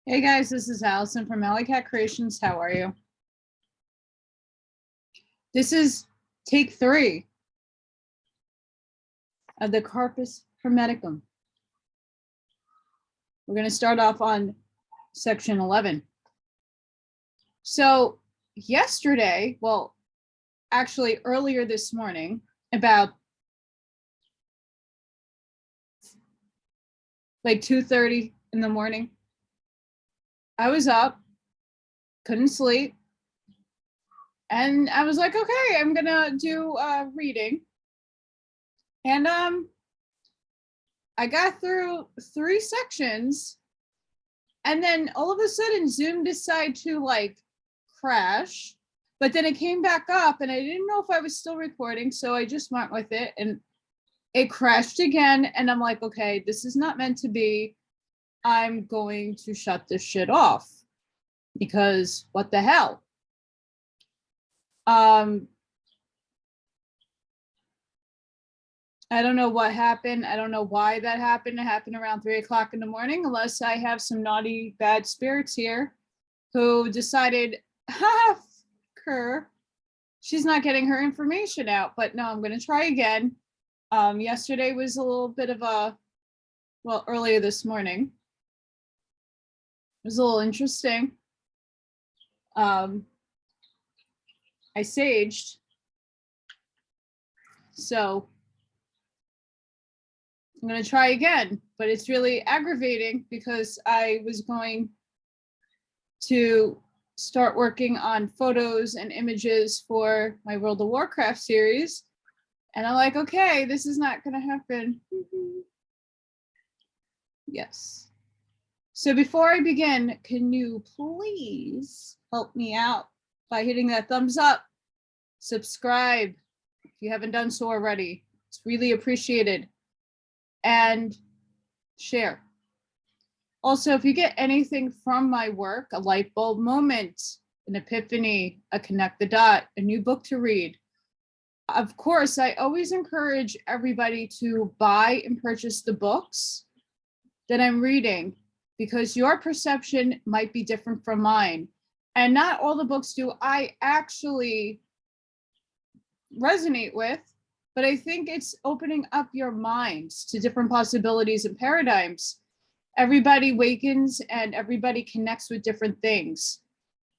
Hey guys, this is Allison from Allylat Creations. How are you? This is take 3 of the Corpus Hermeticum. We're going to start off on section 11. So yesterday, well, actually earlier this morning, about like 2:30 in the morning, I was up, couldn't sleep, and I was like, okay, I'm gonna do reading. And I got through 3 sections, and then all of a sudden Zoom decided to like crash, but then it came back up and I didn't know if I was still recording, so I just went with it and it crashed again. And I'm like, okay, this is not meant to be. I'm going to shut this shit off because what the hell? I don't know what happened. I don't know why that happened. It happened around 3 o'clock in the morning, unless I have some naughty, bad spirits here who decided, her, she's not getting her information out. But no, I'm going to try again. Yesterday was a little bit of a, well, earlier this morning. It was a little interesting. I saged. So I'm going to try again, but it's really aggravating because I was going to start working on photos and images for my World of Warcraft series. And I'm like, okay, this is not going to happen. Yes. So before I begin, can you please help me out by hitting that thumbs up, subscribe if you haven't done so already. It's really appreciated. And share. Also, if you get anything from my work, a light bulb moment, an epiphany, a connect the dot, a new book to read, of course, I always encourage everybody to buy and purchase the books that I'm reading, because your perception might be different from mine. And not all the books do I actually resonate with, but I think it's opening up your minds to different possibilities and paradigms. Everybody wakens and everybody connects with different things.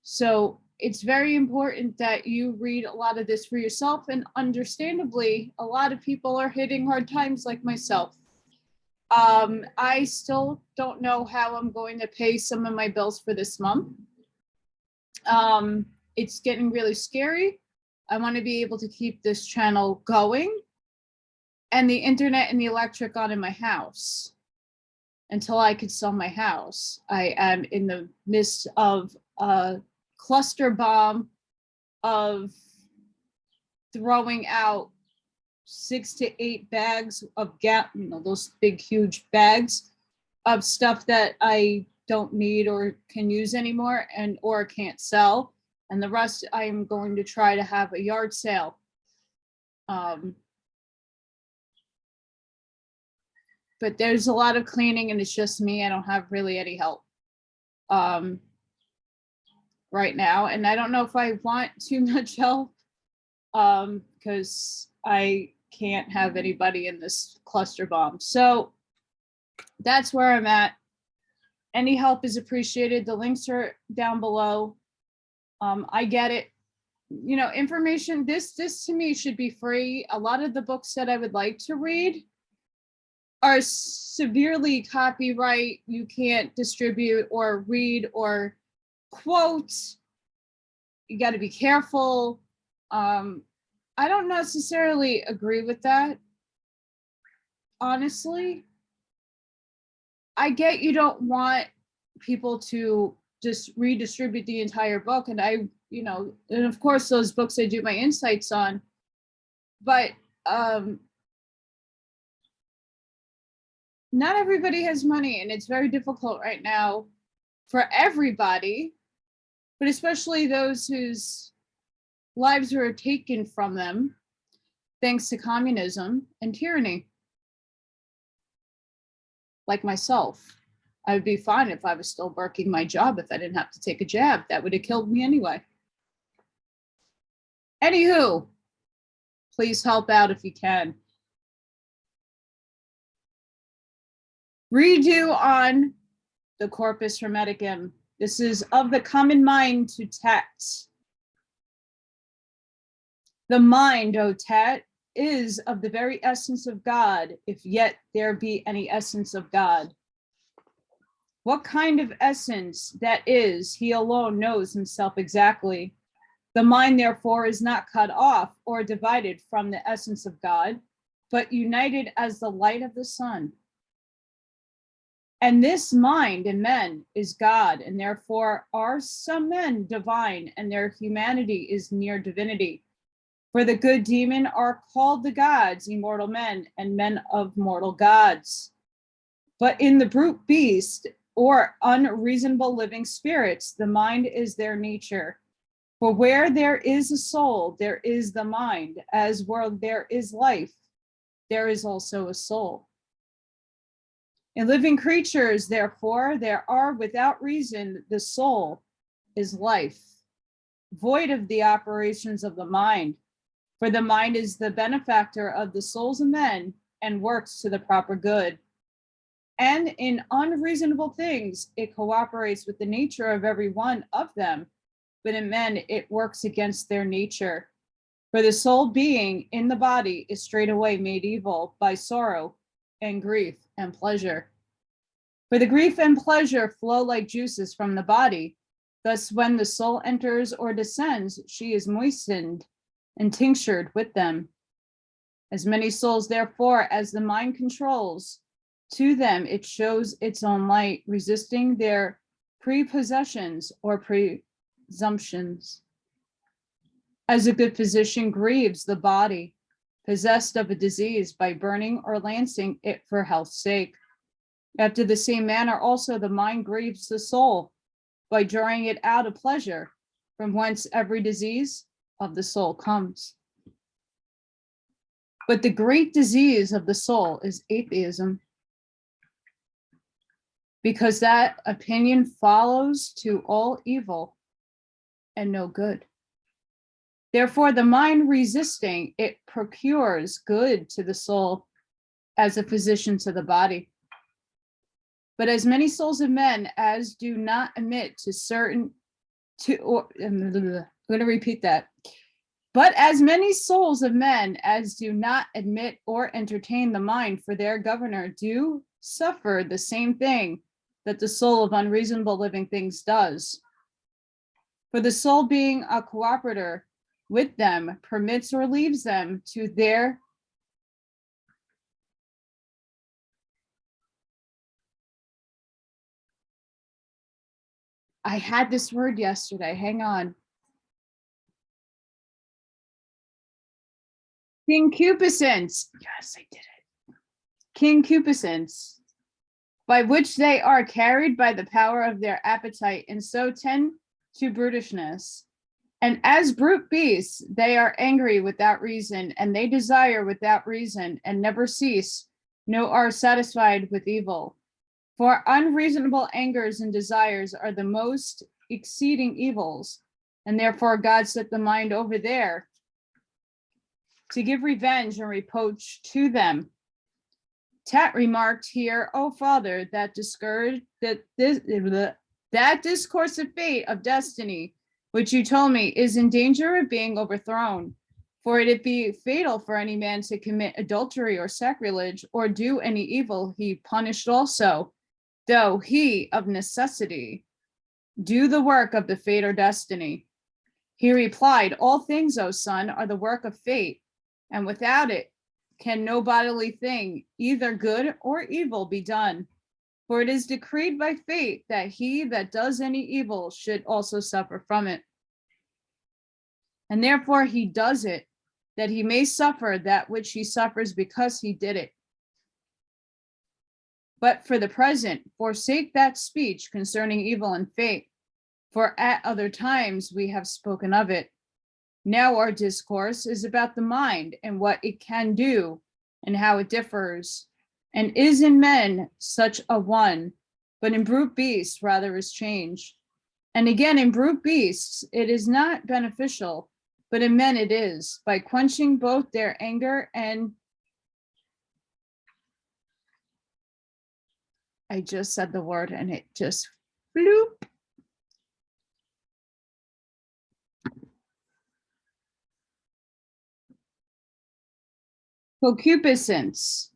So it's very important that you read a lot of this for yourself. And understandably, a lot of people are hitting hard times like myself. I still don't know how I'm going to pay some of my bills for this month. It's getting really scary. I want to be able to keep this channel going and the internet and the electric on in my house until I could sell my house. I am in the midst of a cluster bomb of throwing out 6 to 8 bags of those big, huge bags of stuff that I don't need or can use anymore or can't sell. And the rest, I am going to try to have a yard sale. But there's a lot of cleaning and it's just me. I don't have really any help right now. And I don't know if I want too much help because I can't have anybody in this cluster bomb. So that's where I'm at. Any help is appreciated. The links are down below. I get it. You know, information, this to me should be free. A lot of the books that I would like to read are severely copyright. You can't distribute or read or quote. You got to be careful. I don't necessarily agree with that. Honestly, I get you don't want people to just redistribute the entire book. And and of course those books I do my insights on, but not everybody has money, and it's very difficult right now for everybody, but especially those whose lives were taken from them thanks to communism and tyranny, like myself. I would be fine if I was still working my job, if I didn't have to take a jab. That would have killed me anyway. Anywho, please help out if you can. Redo on the Corpus Hermeticum. This is of the common mind to Tet. The mind, O Tet, is of the very essence of God, if yet there be any essence of God. What kind of essence that is, he alone knows himself exactly. The mind, therefore, is not cut off or divided from the essence of God, but united as the light of the sun. And this mind in men is God, and therefore are some men divine, and their humanity is near divinity. For the good demon are called the gods, immortal men, and men of mortal gods. But in the brute beast, or unreasonable living spirits, the mind is their nature. For where there is a soul, there is the mind, as where there is life, there is also a soul. In living creatures, therefore, there are without reason, the soul is life, void of the operations of the mind. For the mind is the benefactor of the souls of men and works to the proper good. And in unreasonable things, it cooperates with the nature of every one of them, but in men, it works against their nature. For the soul being in the body is straightway made evil by sorrow and grief and pleasure. For the grief and pleasure flow like juices from the body. Thus, when the soul enters or descends, she is moistened and tinctured with them. As many souls, therefore, as the mind controls, to them it shows its own light, resisting their prepossessions or presumptions. As a good physician grieves the body, possessed of a disease, by burning or lancing it for health's sake. After the same manner also the mind grieves the soul, by drawing it out of pleasure, from whence every disease of the soul comes. But the great disease of the soul is atheism, because that opinion follows to all evil and no good. Therefore, the mind resisting it procures good to the soul as a physician to the body. But as many souls of men as do not admit to certain, I'm going to repeat that. But as many souls of men as do not admit or entertain the mind for their governor do suffer the same thing that the soul of unreasonable living things does. For the soul being a cooperator with them permits or leaves them to their I had this word yesterday, hang on. Concupiscence. Yes, I did it. Concupiscence, by which they are carried by the power of their appetite, and so tend to brutishness. And as brute beasts, they are angry without reason, and they desire without reason, and never cease, nor are satisfied with evil. For unreasonable angers and desires are the most exceeding evils, and therefore God set the mind over there to give revenge and reproach to them. Tat remarked here, O Father, that discourse of fate, of destiny, which you told me, is in danger of being overthrown. For it be fatal for any man to commit adultery or sacrilege, or do any evil, he punished also, though he of necessity do the work of the fate or destiny. He replied, all things, O son, are the work of fate, and without it can no bodily thing, either good or evil, be done. For it is decreed by fate that he that does any evil should also suffer from it. And therefore he does it, that he may suffer that which he suffers because he did it. But for the present, forsake that speech concerning evil and fate, for at other times we have spoken of it. Now our discourse is about the mind and what it can do and how it differs, and is in men such a one, but in brute beasts rather is change. And again, in brute beasts, it is not beneficial, but in men it is, by quenching both their anger and, I just said the word and it just bloop. Concupiscence.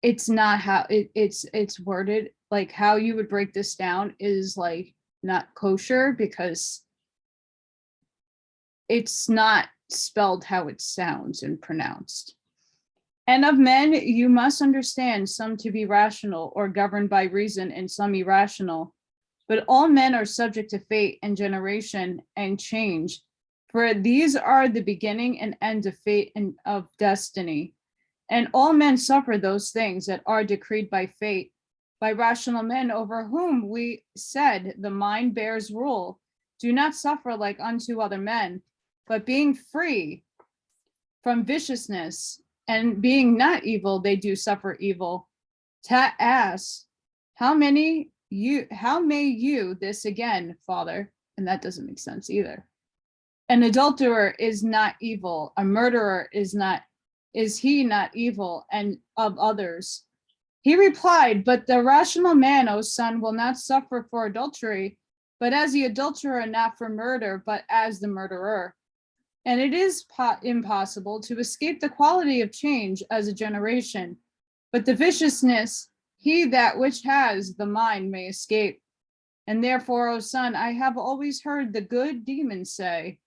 It's not how it's worded. Like how you would break this down is like not kosher because it's not spelled how it sounds and pronounced. And of men, you must understand some to be rational or governed by reason and some irrational. But all men are subject to fate and generation and change, for these are the beginning and end of fate and of destiny. And all men suffer those things that are decreed by fate, by rational men over whom we said the mind bears rule, do not suffer like unto other men, but being free from viciousness and being not evil, they do suffer evil. To ask, how may you this again, Father? And that doesn't make sense either. An adulterer is not evil, a murderer is he not evil, and of others? He replied, but the rational man, O son, will not suffer for adultery, but as the adulterer, not for murder, but as the murderer. And it is impossible to escape the quality of change as a generation, but the viciousness, he that which has the mind may escape. And therefore, O son, I have always heard the good demon say,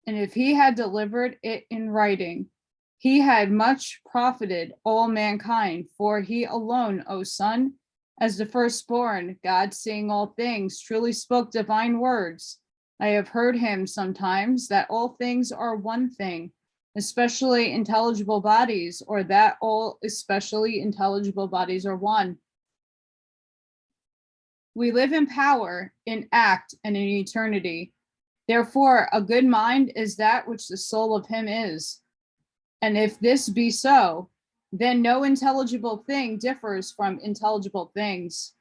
and if he had delivered it in writing, he had much profited all mankind, for he alone, O son, as the firstborn, God seeing all things, truly spoke divine words. I have heard him sometimes that all things are one thing, especially intelligible bodies, or that all especially intelligible bodies are one. We live in power, in act, and in eternity. Therefore, a good mind is that which the soul of him is. And if this be so, then no intelligible thing differs from intelligible things.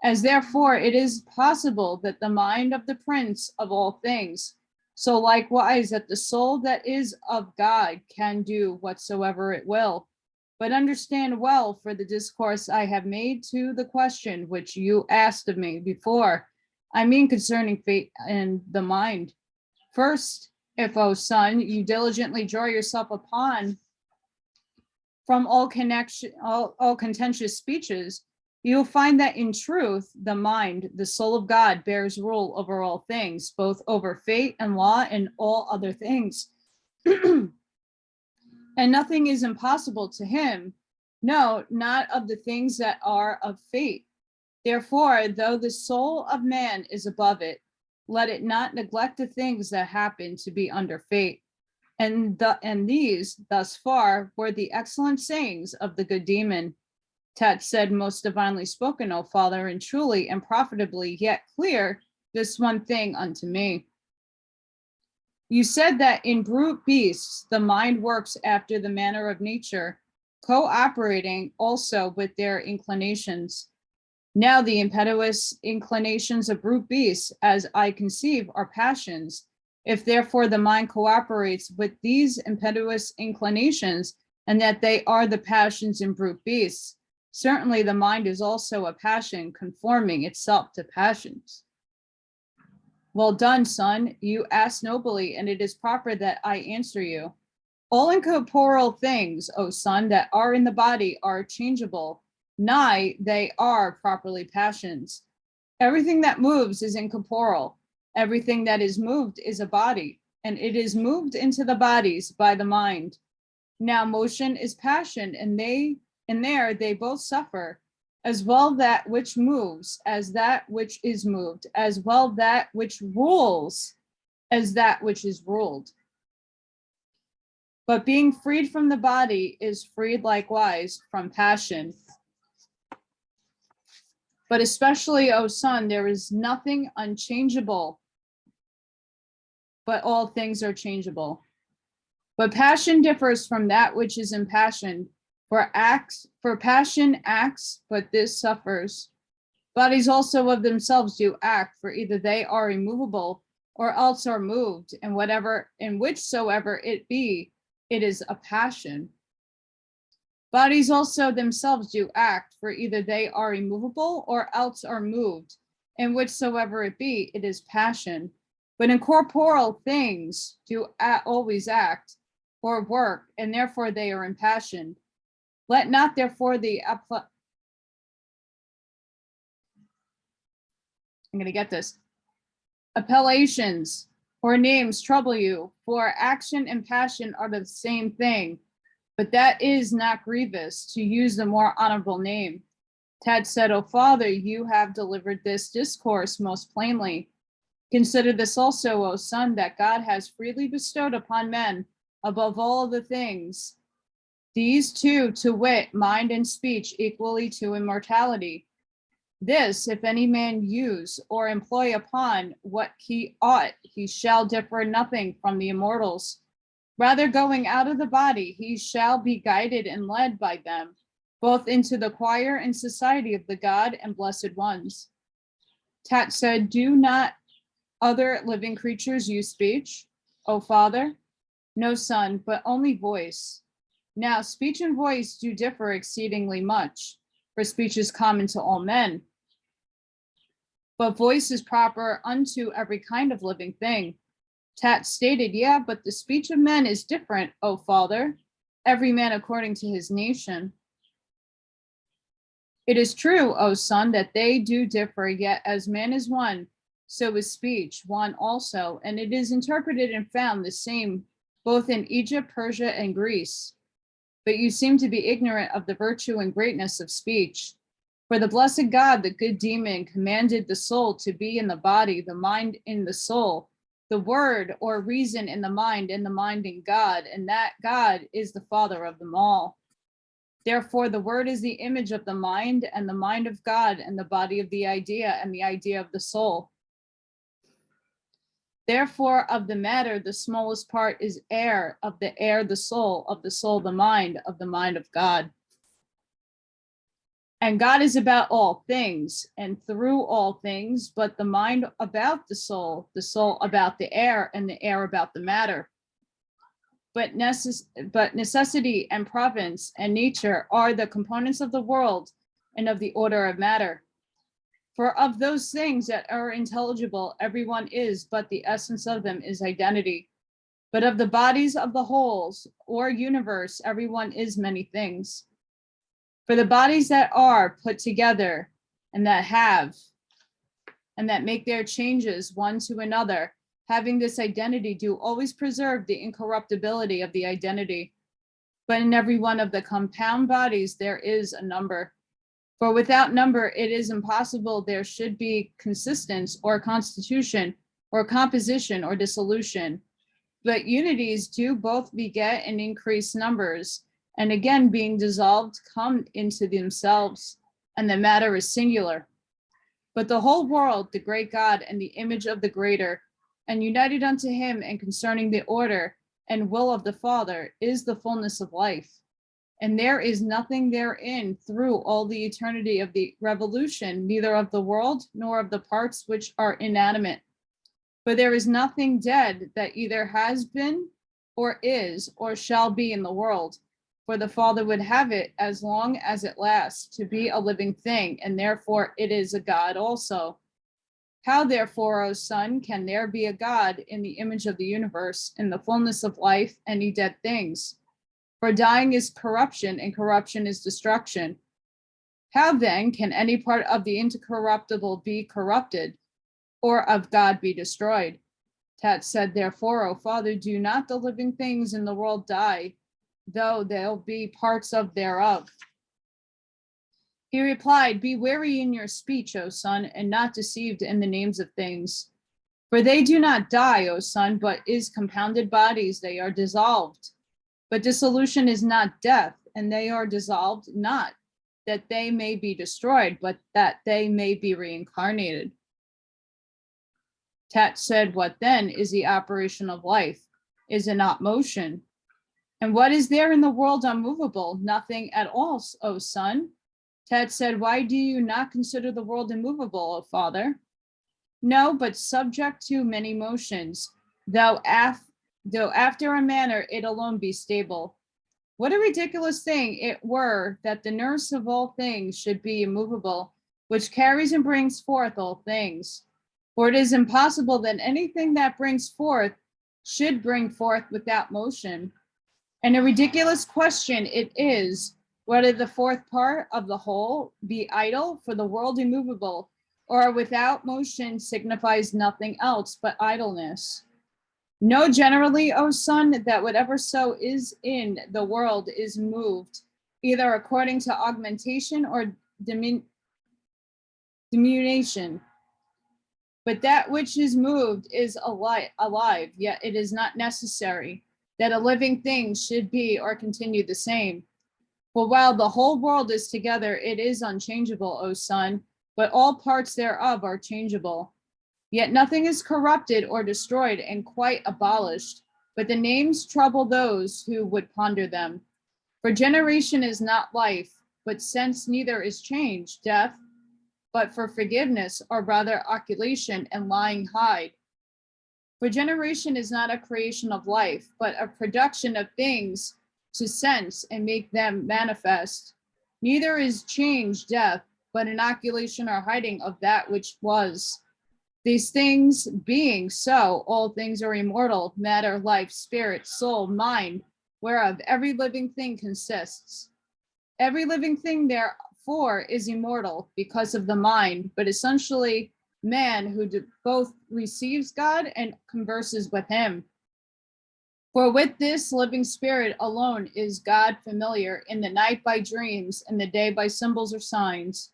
As therefore it is possible that the mind of the prince of all things, so likewise that the soul that is of God can do whatsoever it will. But understand well, for the discourse I have made to the question which you asked of me before, I mean concerning fate and the mind. First, if, O son, you diligently draw yourself upon from all contentious speeches, you'll find that in truth, the mind, the soul of God, bears rule over all things, both over fate and law and all other things. And nothing is impossible to him, no, not of the things that are of fate. Therefore, though the soul of man is above it, let it not neglect the things that happen to be under fate. And these, thus far, were the excellent sayings of the good demon. Tat said, most divinely spoken, O Father, and truly and profitably, yet clear, this one thing unto me. You said that in brute beasts, the mind works after the manner of nature, cooperating also with their inclinations. Now the impetuous inclinations of brute beasts, as I conceive, are passions. If therefore the mind cooperates with these impetuous inclinations, and that they are the passions in brute beasts, certainly the mind is also a passion, conforming itself to passions. Well done, son. You ask nobly, and it is proper that I answer you. All incorporeal things, O son, that are in the body are changeable. Nay, they are properly passions. Everything that moves is incorporeal. Everything that is moved is a body, and it is moved into the bodies by the mind. Now motion is passion, and there they both suffer, as well that which moves as that which is moved, as well that which rules as that which is ruled. But being freed from the body is freed likewise from passion. But especially, O son, there is nothing unchangeable, but all things are changeable. But passion differs from that which is impassioned, For passion acts, but this suffers. Bodies also of themselves do act, for either they are immovable or else are moved, and whatever in whichsoever it be, it is a passion. Bodies also themselves do act, for either they are immovable or else are moved, and whichsoever it be, it is passion. But incorporeal things do always act or work, and therefore they are impassioned. Let not therefore the appellations or names trouble you, for action and passion are the same thing. But that is not grievous, to use the more honorable name. Tad said, O Father, you have delivered this discourse most plainly. Consider this also, O Son, that God has freely bestowed upon men, above all the things, these two, to wit, mind and speech, equally to immortality. This, if any man use or employ upon what he ought, he shall differ nothing from the immortals. Rather, going out of the body, he shall be guided and led by them, both into the choir and society of the God and blessed ones. Tat said, do not other living creatures use speech, O Father? No, Son, but only voice. Now, speech and voice do differ exceedingly much, for speech is common to all men. But voice is proper unto every kind of living thing. Tat stated, yeah, but the speech of men is different, O Father, every man according to his nation. It is true, O Son, that they do differ, yet as man is one, so is speech one also, and it is interpreted and found the same both in Egypt, Persia, and Greece. But you seem to be ignorant of the virtue and greatness of speech. For the blessed God, the good demon, commanded the soul to be in the body, the mind in the soul, the word or reason in the mind, and the mind in God, and that God is the Father of them all. Therefore, the word is the image of the mind, and the mind of God, and the body of the idea, and the idea of the soul. Therefore, of the matter, the smallest part is air, of the air, the soul, of the soul, the mind of God. And God is about all things, and through all things, but the mind about the soul about the air, and the air about the matter. But necessity and province and nature are the components of the world and of the order of matter. For of those things that are intelligible, everyone is, but the essence of them is identity. But of the bodies of the wholes or universe, everyone is many things. For the bodies that are put together and that have, and that make their changes one to another, having this identity, do always preserve the incorruptibility of the identity. But in every one of the compound bodies, there is a number. For without number, it is impossible there should be consistence or constitution or composition or dissolution. But unities do both beget and increase numbers, and again being dissolved come into themselves, and the matter is singular. But the whole world, the great God and the image of the greater, and united unto him and concerning the order and will of the Father, is the fullness of life. And there is nothing therein through all the eternity of the revolution, neither of the world nor of the parts which are inanimate. For there is nothing dead that either has been or is or shall be in the world. For the Father would have it, as long as it lasts, to be a living thing, and therefore it is a God also. How therefore, O Son, can there be a God in the image of the universe, in the fullness of life, any dead things? For dying is corruption, and corruption is destruction. How then can any part of the incorruptible be corrupted, or of God be destroyed? Tat said, therefore, O Father, do not the living things in the world die, though they'll be parts of thereof. He replied, be wary in your speech, O Son, and not deceived in the names of things. For they do not die, O Son, but is compounded bodies, they are dissolved. But dissolution is not death, and they are dissolved not that they may be destroyed, but that they may be reincarnated. Tat said, what then is the operation of life? Is it not motion? And what is there in the world unmovable? Nothing at all, O son. Tat said, why do you not consider the world immovable, O father? No, but subject to many motions, though after a manner it alone be stable. What a ridiculous thing it were that the nurse of all things should be immovable, which carries and brings forth all things. For it is impossible that anything that brings forth should bring forth without motion. And a ridiculous question it is, whether the fourth part of the whole be idle, for the world immovable, or without motion signifies nothing else but idleness. Know generally, O son, that whatever so is in the world is moved, either according to augmentation or diminution. But that which is moved is alive, yet it is not necessary that a living thing should be or continue the same. For while the whole world is together, it is unchangeable, O son, but all parts thereof are changeable. Yet nothing is corrupted or destroyed and quite abolished, but the names trouble those who would ponder them. For generation is not life, but sense neither is change, death, but for forgiveness, or rather occultation and lying hide. For generation is not a creation of life, but a production of things to sense and make them manifest. Neither is change death, but inoculation or hiding of that which was. These things being so, all things are immortal, matter, life, spirit, soul, mind, whereof every living thing consists. Every living thing therefore is immortal because of the mind, but essentially man who both receives God and converses with him. For with this living spirit alone is God familiar, in the night by dreams, and the day by symbols or signs.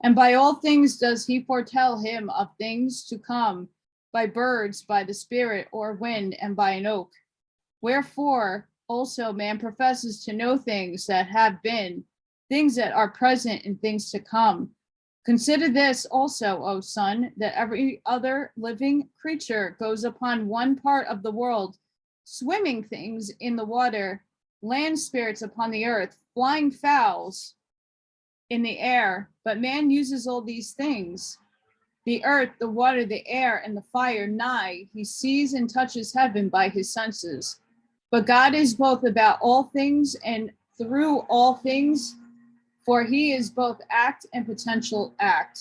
And by all things does he foretell him of things to come, by birds, by the spirit or wind, and by an oak. Wherefore also man professes to know things that have been, things that are present, and things to come. Consider this also, O son, that every other living creature goes upon one part of the world, swimming things in the water, land spirits upon the earth, flying fowls in the air, but man uses all these things, the earth, the water, the air, and the fire, nigh, he sees and touches heaven by his senses. But God is both about all things and through all things, for he is both act and potential act.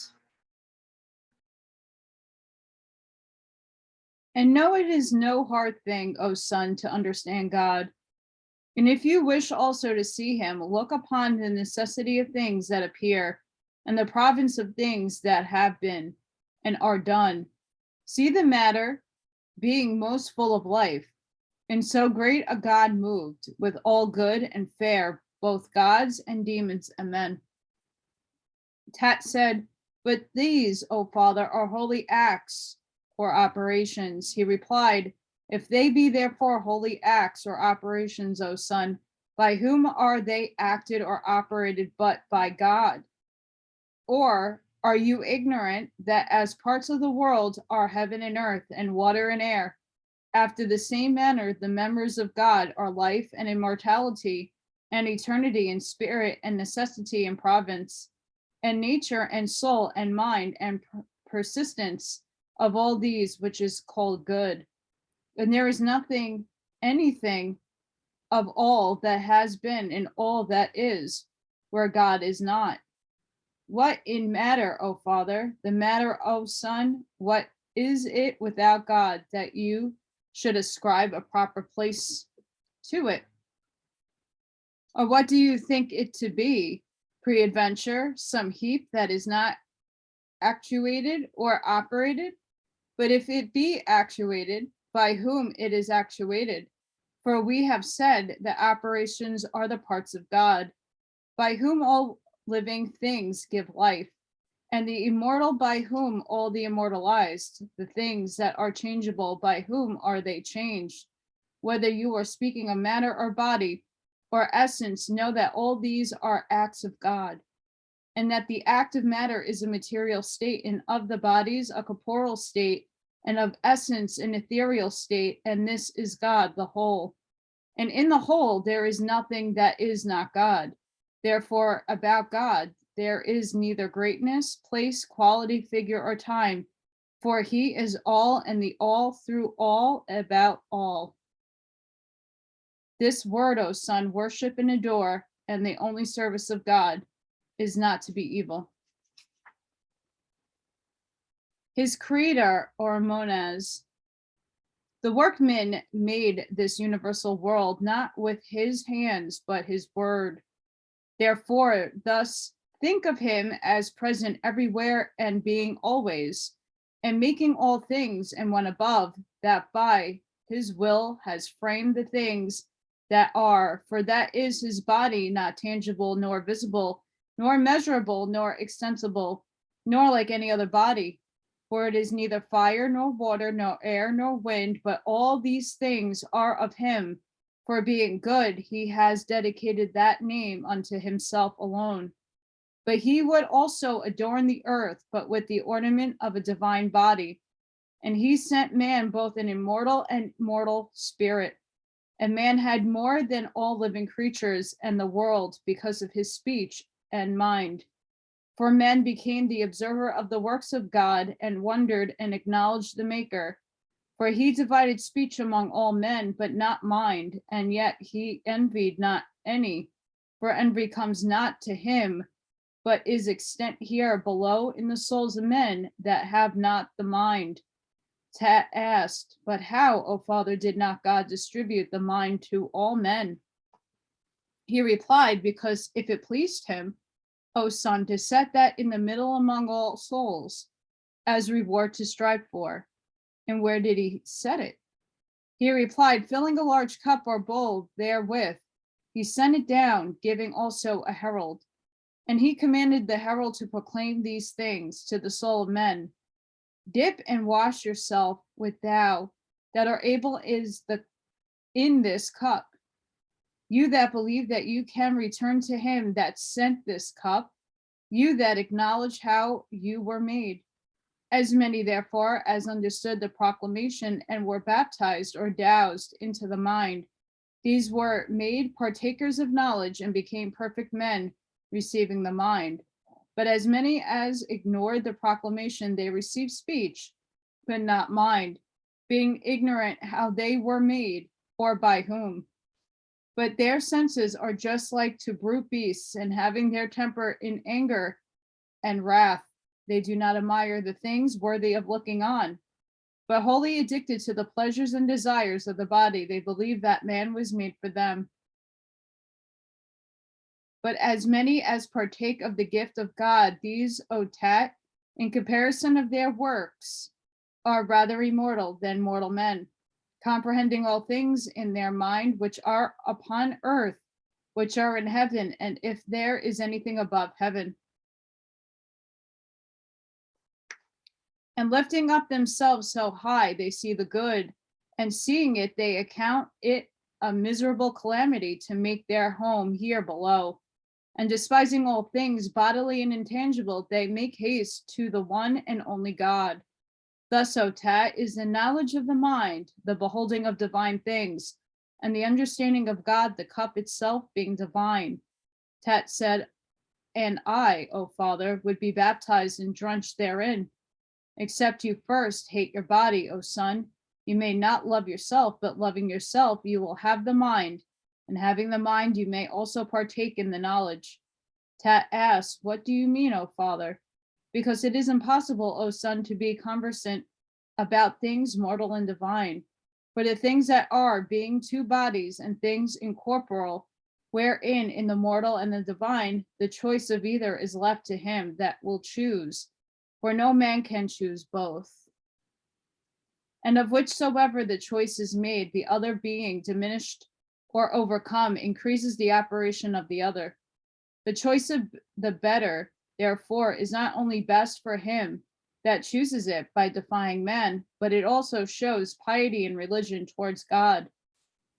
And know it is no hard thing, O son, to understand God. And if you wish also to see him, look upon the necessity of things that appear, and the province of things that have been and are done. See the matter being most full of life, and so great a God moved with all good and fair, both gods and demons and men. Tat said, but these, O father, are holy acts or operations. He replied, if they be therefore holy acts or operations, O son, by whom are they acted or operated but by God? Or are you ignorant that as parts of the world are heaven and earth and water and air, after the same manner the members of God are life and immortality and eternity and spirit and necessity and province and nature and soul and mind and persistence of all these which is called good? And there is nothing, anything of all that has been and all that is, where God is not. What in matter, O Father, the matter, O Son, what is it without God that you should ascribe a proper place to it? Or what do you think it to be? Pre-adventure, some heap that is not actuated or operated? But if it be actuated, by whom it is actuated? For we have said that operations are the parts of God, by whom all living things give life, and the immortal by whom all the immortalized, the things that are changeable, by whom are they changed? Whether you are speaking of matter or body or essence, know that all these are acts of God, and that the act of matter is a material state, and of the bodies a corporeal state, and of essence an ethereal state, and this is God the whole. And in the whole, there is nothing that is not God. Therefore, about God, there is neither greatness, place, quality, figure, or time, for he is all and the all through all, about all. This word, O son, worship and adore, and the only service of God is not to be evil. His creator, or monas, the workman made this universal world, not with his hands, but his word. Therefore, thus think of him as present everywhere and being always, and making all things and one above, that by his will has framed the things that are, for that is his body, not tangible, nor visible, nor measurable, nor extensible, nor like any other body. For it is neither fire, nor water, nor air, nor wind, but all these things are of him. For being good, he has dedicated that name unto himself alone. But he would also adorn the earth, but with the ornament of a divine body. And he sent man both an immortal and mortal spirit. And man had more than all living creatures and the world because of his speech and mind. For man became the observer of the works of God and wondered and acknowledged the Maker. For he divided speech among all men, but not mind, and yet he envied not any. For envy comes not to him, but is extant here below in the souls of men that have not the mind. To asked, but how, O Father, did not God distribute the mind to all men? He replied, because if it pleased him, O Son, to set that in the middle among all souls, as reward to strive for. And where did he set it? He replied, filling a large cup or bowl therewith. He sent it down, giving also a herald. And he commanded the herald to proclaim these things to the soul of men. Dip and wash yourself with thou that are able in this cup. You that believe that you can return to him that sent this cup, you that acknowledge how you were made. As many, therefore, as understood the proclamation and were baptized or doused into the mind, these were made partakers of knowledge and became perfect men, receiving the mind. But as many as ignored the proclamation, they received speech, but not mind, being ignorant how they were made or by whom. But their senses are just like to brute beasts, and having their temper in anger and wrath, they do not admire the things worthy of looking on. But wholly addicted to the pleasures and desires of the body, they believe that man was made for them. But as many as partake of the gift of God, these, O Tat, in comparison of their works, are rather immortal than mortal men, comprehending all things in their mind which are upon earth, which are in heaven, and if there is anything above heaven. And lifting up themselves so high, they see the good, and seeing it, they account it a miserable calamity to make their home here below. And despising all things bodily and intangible, they make haste to the one and only God. Thus, O Tat, is the knowledge of the mind, the beholding of divine things, and the understanding of God, the cup itself being divine. Tat said, and I, O Father, would be baptized and drenched therein. Except you first hate your body, O son, you may not love yourself, but loving yourself, you will have the mind, and having the mind, you may also partake in the knowledge. Tat asked, what do you mean, O Father? Because it is impossible, O son, to be conversant about things mortal and divine. For the things that are, being two bodies and things incorporeal, wherein in the mortal and the divine, the choice of either is left to him that will choose, for no man can choose both. And of whichsoever the choice is made, the other being diminished or overcome increases the operation of the other. The choice of the better, therefore, is not only best for him that chooses it by defying man, but it also shows piety and religion towards God.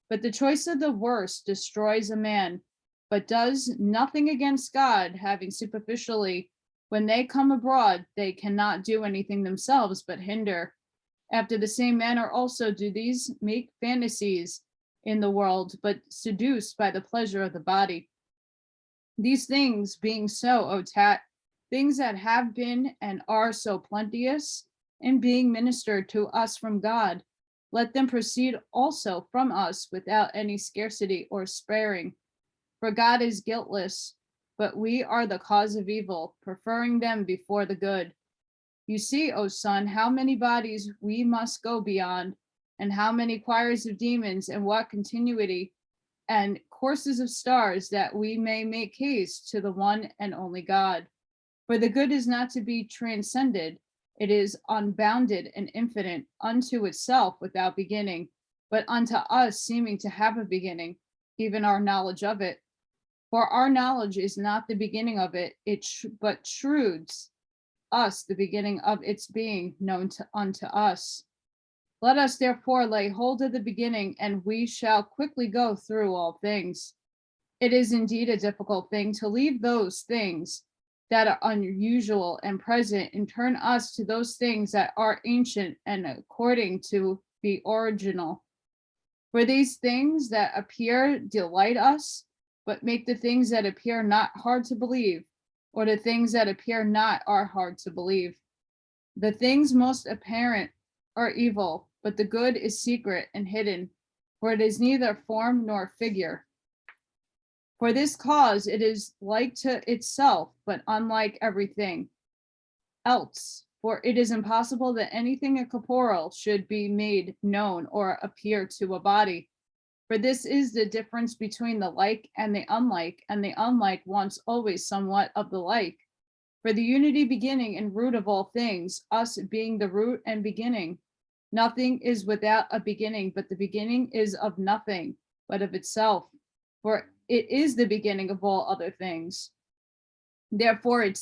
But the choice of the worst destroys a man, but does nothing against God, having superficially, when they come abroad, they cannot do anything themselves but hinder. After the same manner also do these make fantasies in the world, but seduced by the pleasure of the body. These things being so, O Tat, things that have been and are so plenteous, and being ministered to us from God, let them proceed also from us without any scarcity or sparing. For God is guiltless, but we are the cause of evil, preferring them before the good. You see, O son, how many bodies we must go beyond, and how many choirs of demons, and what continuity and courses of stars, that we may make haste to the one and only God. For the good is not to be transcended, it is unbounded and infinite unto itself without beginning, but unto us seeming to have a beginning, even our knowledge of it. For our knowledge is not the beginning of it, but shrewds us the beginning of its being known unto us. Let us therefore lay hold of the beginning, and we shall quickly go through all things. It is indeed a difficult thing to leave those things that are unusual and present, and turn us to those things that are ancient and according to the original. For these things that appear delight us, but make the things that appear not hard to believe, or the things that appear not are hard to believe. The things most apparent are evil, but the good is secret and hidden, for it is neither form nor figure. For this cause it is like to itself, but unlike everything else. For it is impossible that anything incorporeal should be made known or appear to a body. For this is the difference between the like and the unlike wants always somewhat of the like. For the unity beginning and root of all things, us being the root and beginning, nothing is without a beginning, but the beginning is of nothing, but of itself. For it is the beginning of all other things. Therefore it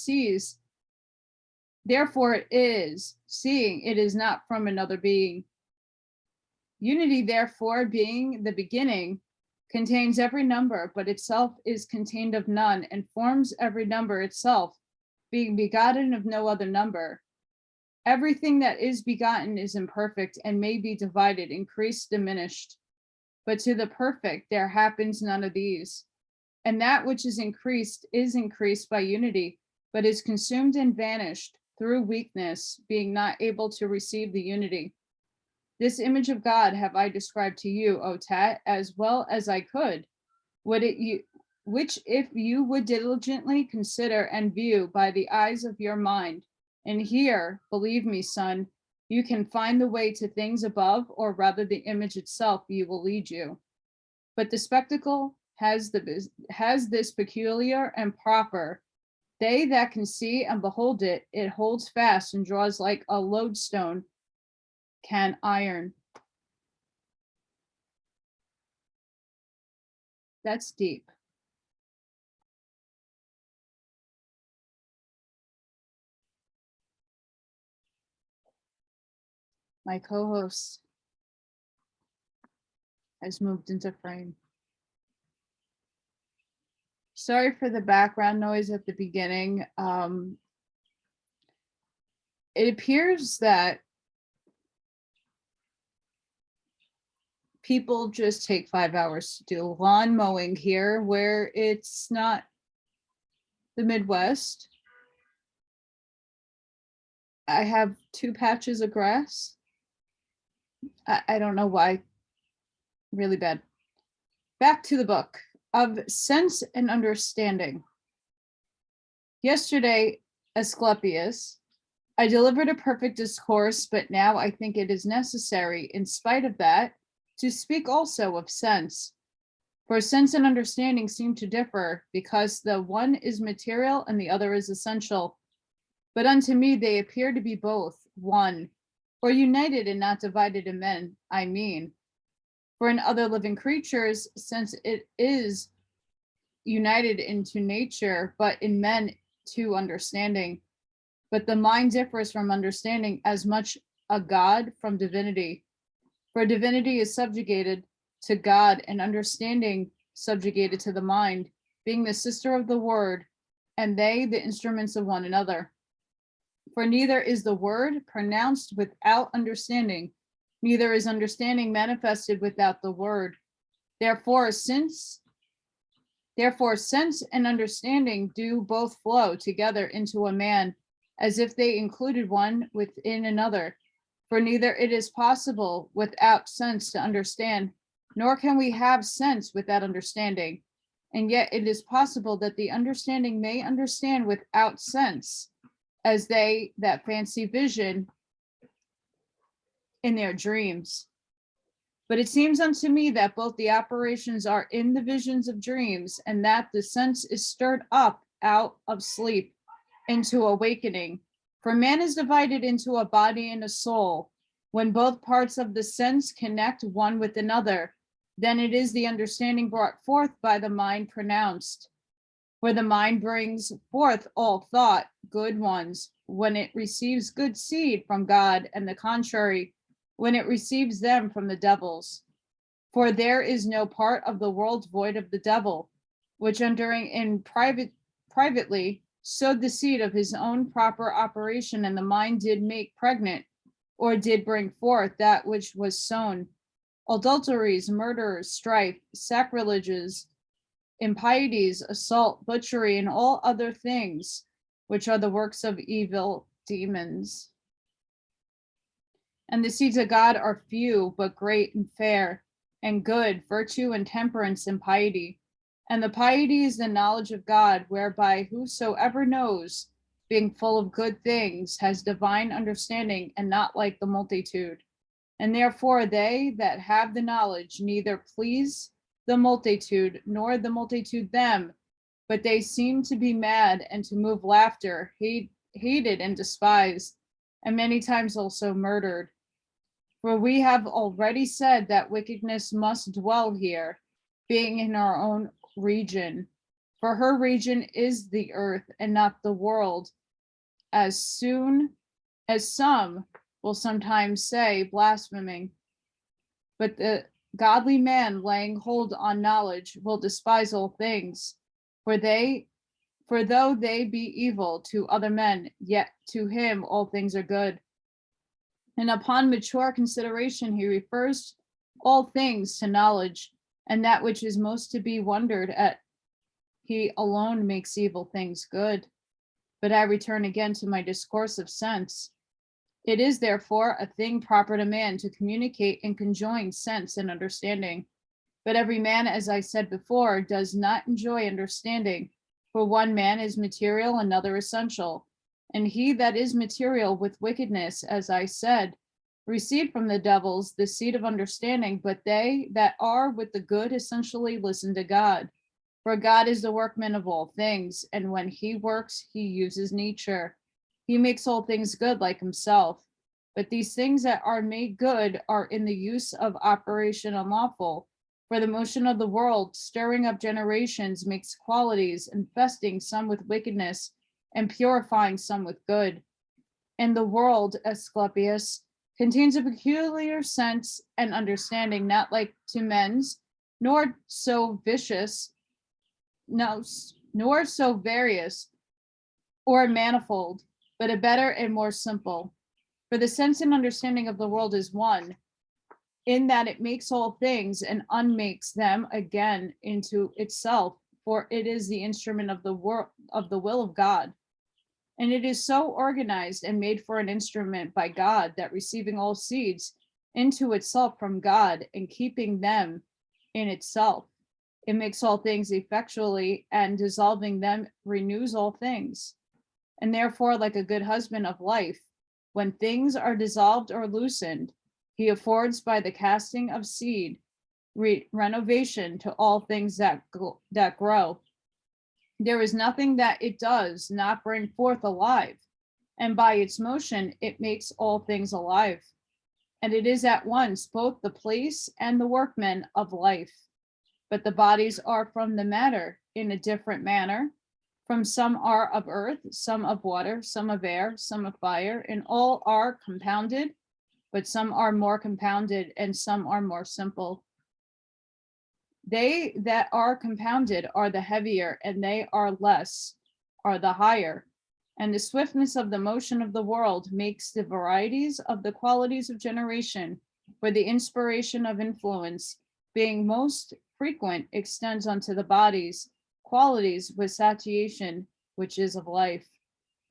is, seeing it is not from another being. Unity, therefore, being the beginning, contains every number, but itself is contained of none, and forms every number itself, being begotten of no other number. Everything that is begotten is imperfect, and may be divided, increased, diminished. But to the perfect there happens none of these. And that which is increased by unity, but is consumed and vanished through weakness, being not able to receive the unity. This image of God have I described to you, O Tat, as well as I could, which if you would diligently consider and view by the eyes of your mind, and here, believe me, son, you can find the way to things above, or rather the image itself you will lead you. But the spectacle has this peculiar and proper. They that can see and behold it, it holds fast and draws like a lodestone can iron. That's deep. My co-host has moved into frame. Sorry for the background noise at the beginning. It appears that people just take 5 hours to do lawn mowing here, where it's not the Midwest. I have 2 patches of grass. I don't know why. Really bad. Back to the book of sense and understanding. Yesterday, Aesclepius, I delivered a perfect discourse, but now I think it is necessary, in spite of that, to speak also of sense. For sense and understanding seem to differ, because the one is material and the other is essential. But unto me they appear to be both one, or united and not divided in men, I mean. For in other living creatures, since it is united into nature, but in men to understanding. But the mind differs from understanding as much a God from divinity. For divinity is subjugated to God, and understanding subjugated to the mind, being the sister of the word, and they the instruments of one another. For neither is the word pronounced without understanding, neither is understanding manifested without the word. Therefore, sense and understanding do both flow together into a man, as if they included one within another. For neither it is possible without sense to understand, nor can we have sense without understanding. And yet it is possible that the understanding may understand without sense, as they that fancy vision in their dreams. But it seems unto me that both the operations are in the visions of dreams, and that the sense is stirred up out of sleep into awakening. For man is divided into a body and a soul. When both parts of the sense connect one with another, then it is the understanding brought forth by the mind pronounced. For the mind brings forth all thought, good ones, when it receives good seed from God, and the contrary, when it receives them from the devils. For there is no part of the world void of the devil, which entering in privately sowed the seed of his own proper operation, and the mind did make pregnant, or did bring forth that which was sown. Adulteries, murders, strife, sacrileges, impieties, assault, butchery, and all other things, which are the works of evil demons. And the seeds of God are few, but great and fair, and good, virtue and temperance and piety. And the piety is the knowledge of God, whereby whosoever knows, being full of good things, has divine understanding, and not like the multitude. And therefore they that have the knowledge neither please the multitude, nor the multitude them, but they seem to be mad and to move laughter, hated and despised, and many times also murdered. For we have already said that wickedness must dwell here, being in our own region. For her region is the earth and not the world, as soon as some will sometimes say, blaspheming. But the godly man laying hold on knowledge will despise all things, for though they be evil to other men, yet to him all things are good. And upon mature consideration, he refers all things to knowledge, and that which is most to be wondered at, he alone makes evil things good. But I return again to my discourse of sense. It is therefore a thing proper to man to communicate and conjoin sense and understanding. But every man, as I said before, does not enjoy understanding, for one man is material, another essential. And he that is material with wickedness, as I said, received from the devils the seed of understanding, but they that are with the good essentially listen to God. For God is the workman of all things, and when he works, he uses nature. He makes all things good like himself. But these things that are made good are in the use of operation unlawful. For the motion of the world, stirring up generations, makes qualities, infesting some with wickedness, and purifying some with good. And the world, Aesclepius, contains a peculiar sense and understanding, not like to men's, nor so vicious, nor so various or manifold, but a better and more simple. For the sense and understanding of the world is one, in that it makes all things and unmakes them again into itself, for it is the instrument of the will of God. And it is so organized and made for an instrument by God, that receiving all seeds into itself from God and keeping them in itself, it makes all things effectually, and dissolving them renews all things. And therefore, like a good husband of life, when things are dissolved or loosened, he affords by the casting of seed renovation to all things that grow. There is nothing that it does not bring forth alive, and by its motion it makes all things alive. And it is at once both the place and the workman of life. But the bodies are from the matter in a different manner. From some are of earth, some of water, some of air, some of fire, and all are compounded, but some are more compounded and some are more simple. They that are compounded are the heavier, and they are less are the higher. And the swiftness of the motion of the world makes the varieties of the qualities of generation, for the inspiration of influence, being most frequent, extends unto the bodies, qualities with satiation, which is of life.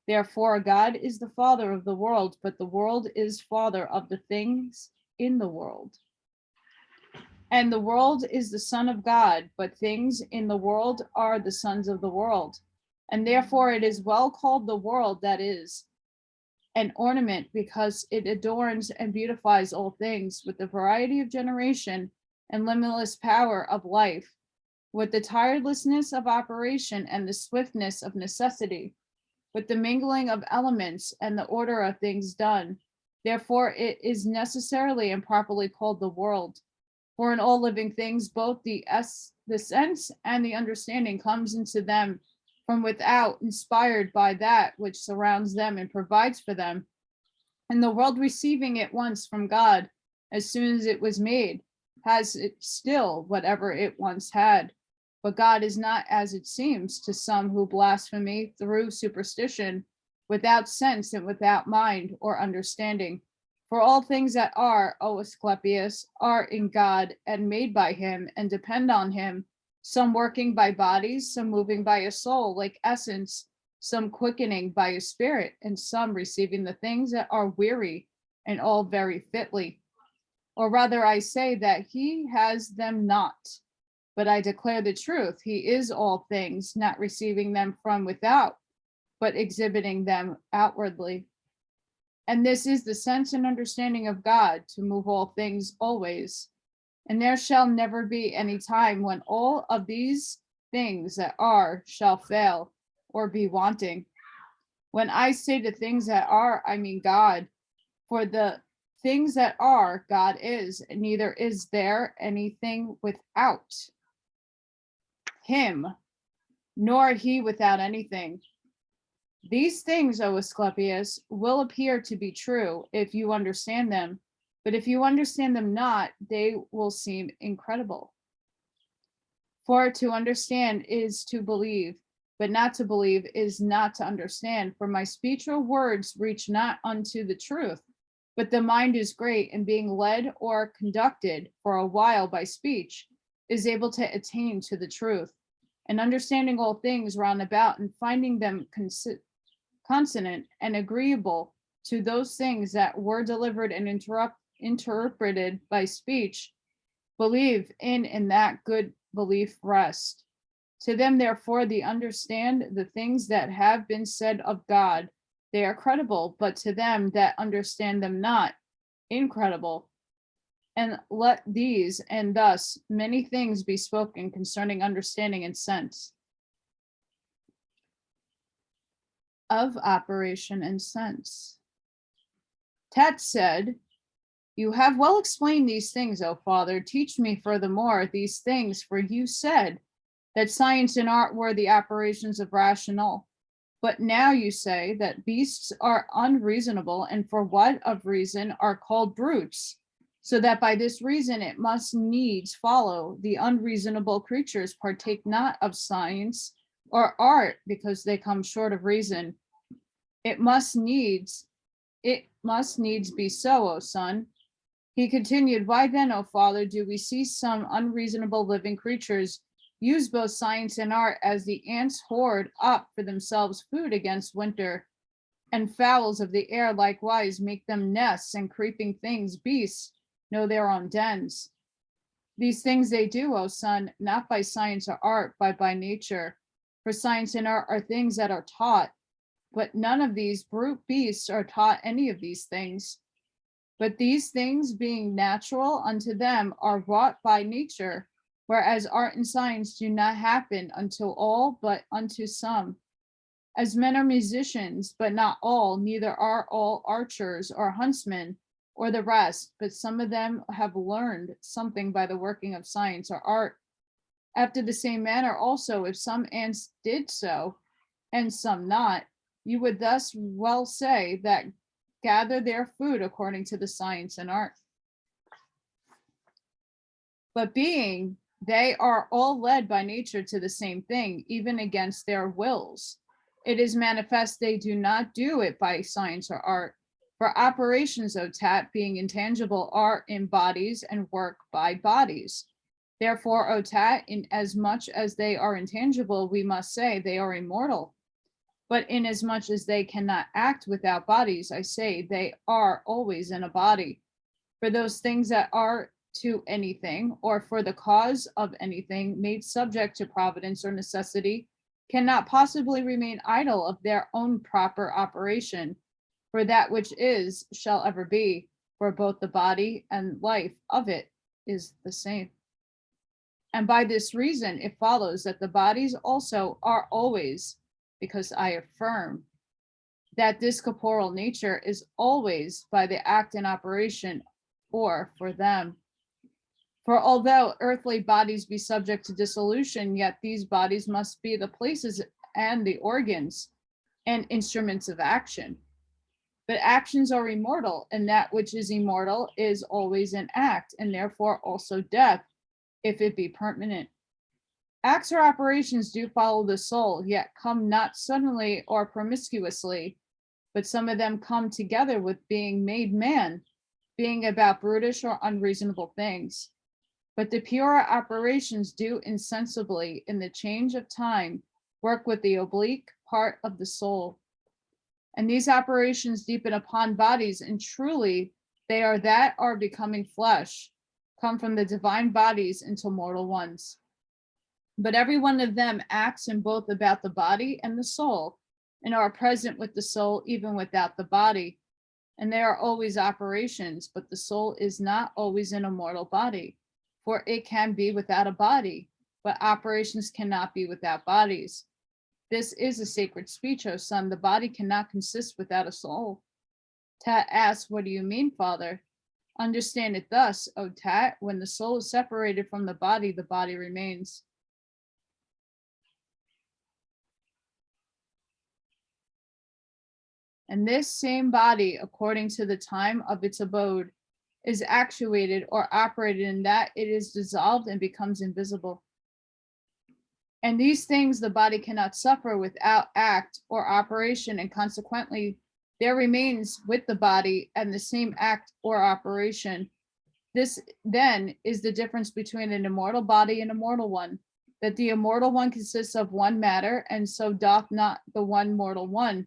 Therefore, God is the Father of the world, but the world is Father of the things in the world. And the world is the Son of God, but things in the world are the sons of the world. And therefore it is well called the world, that is an ornament, because it adorns and beautifies all things with the variety of generation and limitless power of life, with the tirelessness of operation and the swiftness of necessity, with the mingling of elements and the order of things done. Therefore it is necessarily and properly called the world. For in all living things, both the sense and the understanding comes into them from without, inspired by that which surrounds them and provides for them. And the world, receiving it once from God, as soon as it was made, has it still whatever it once had. But God is not as it seems to some who blaspheme through superstition, without sense and without mind or understanding. For all things that are, O Aesclepius, are in God and made by him and depend on him, some working by bodies, some moving by a soul like essence, some quickening by a spirit, and some receiving the things that are weary, and all very fitly. Or rather I say that he has them not, but I declare the truth, he is all things, not receiving them from without, but exhibiting them outwardly. And this is the sense and understanding of God, to move all things always. And there shall never be any time when all of these things that are shall fail or be wanting. When I say the things that are, I mean God. For the things that are, God is, and neither is there anything without him, nor he without anything. These things, O Aesclepius, will appear to be true if you understand them, but if you understand them not, they will seem incredible. For to understand is to believe, but not to believe is not to understand. For my speech or words reach not unto the truth, but the mind is great, and being led or conducted for a while by speech, is able to attain to the truth, and understanding all things round about and finding them consonant and agreeable to those things that were delivered and interpreted by speech, believe in that good belief rest. To them, therefore, they understand the things that have been said of God. They are credible, but to them that understand them not, incredible. And let these and thus many things be spoken concerning understanding and sense. Of operation and sense. Tat said, you have well explained these things, O Father. Teach me furthermore these things, for you said that science and art were the operations of rational. But now you say that beasts are unreasonable, and for what of reason are called brutes, so that by this reason it must needs follow the unreasonable creatures partake not of science or art, because they come short of reason. It must needs be so, O son. He continued, why then, O Father, do we see some unreasonable living creatures use both science and art, as the ants hoard up for themselves food against winter, and fowls of the air likewise make them nests, and creeping things, beasts, know their own dens. These things they do, O son, not by science or art, but by nature. For science and art are things that are taught, but none of these brute beasts are taught any of these things. But these things, being natural unto them, are wrought by nature, whereas art and science do not happen unto all, but unto some. As men are musicians, but not all, neither are all archers or huntsmen or the rest, but some of them have learned something by the working of science or art. After the same manner also, if some ants did so, and some not, you would thus well say that gather their food according to the science and art. But being they are all led by nature to the same thing, even against their wills, it is manifest they do not do it by science or art. For operations, O Tat, being intangible, are in bodies and work by bodies. Therefore, O Tat, inasmuch as they are intangible, we must say they are immortal. But inasmuch as they cannot act without bodies, I say they are always in a body. For those things that are to anything, or for the cause of anything, made subject to providence or necessity, cannot possibly remain idle of their own proper operation. For that which is shall ever be, for both the body and life of it is the same. And by this reason, it follows that the bodies also are always, because I affirm that this corporeal nature is always by the act and operation, or for them. For although earthly bodies be subject to dissolution, yet these bodies must be the places and the organs and instruments of action. But actions are immortal, and that which is immortal is always in act, and therefore also death, if it be permanent. Acts or operations do follow the soul, yet come not suddenly or promiscuously, but some of them come together with being made man, being about brutish or unreasonable things. But the purer operations do insensibly, in the change of time, work with the oblique part of the soul. And these operations deepen upon bodies, and truly they are that are becoming flesh, come from the divine bodies into mortal ones. But every one of them acts in both about the body and the soul, and are present with the soul even without the body. And they are always operations, but the soul is not always in a mortal body, for it can be without a body, but operations cannot be without bodies. This is a sacred speech, O son. The body cannot consist without a soul. Tat asks, what do you mean, father? Understand it thus, O Tat, when the soul is separated from the body remains. And this same body, according to the time of its abode, is actuated or operated in that it is dissolved and becomes invisible. And these things the body cannot suffer without act or operation, and consequently there remains with the body and the same act or operation. This then is the difference between an immortal body and a mortal one, that the immortal one consists of one matter, and so doth not the one mortal one.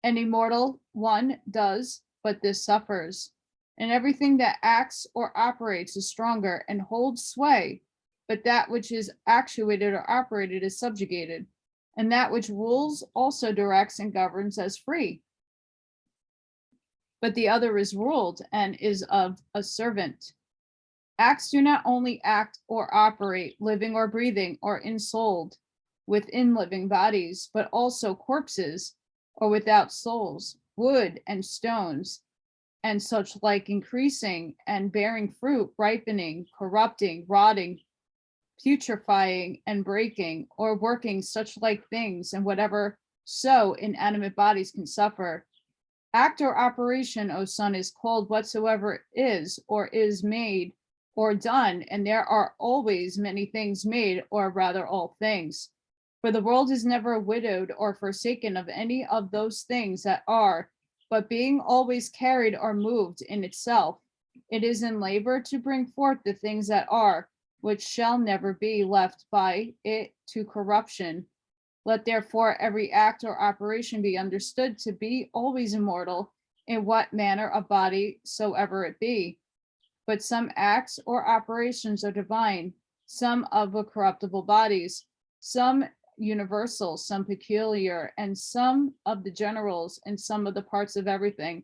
An immortal one does, but this suffers. And everything that acts or operates is stronger and holds sway, but that which is actuated or operated is subjugated, and that which rules also directs and governs as free. But the other is ruled and is of a servant. Acts do not only act or operate, living or breathing or ensouled within living bodies, but also corpses or without souls, wood and stones, and such like, increasing and bearing fruit, ripening, corrupting, rotting, putrefying and breaking, or working such like things, and whatever so inanimate bodies can suffer. Act or operation, O son, is called whatsoever is or is made or done, and there are always many things made, or rather all things. For the world is never widowed or forsaken of any of those things that are, but being always carried or moved in itself, it is in labor to bring forth the things that are, which shall never be left by it to corruption. Let therefore every act or operation be understood to be always immortal, in what manner of body soever it be. But some acts or operations are divine, some of the corruptible bodies, some universal, some peculiar, and some of the generals, and some of the parts of everything.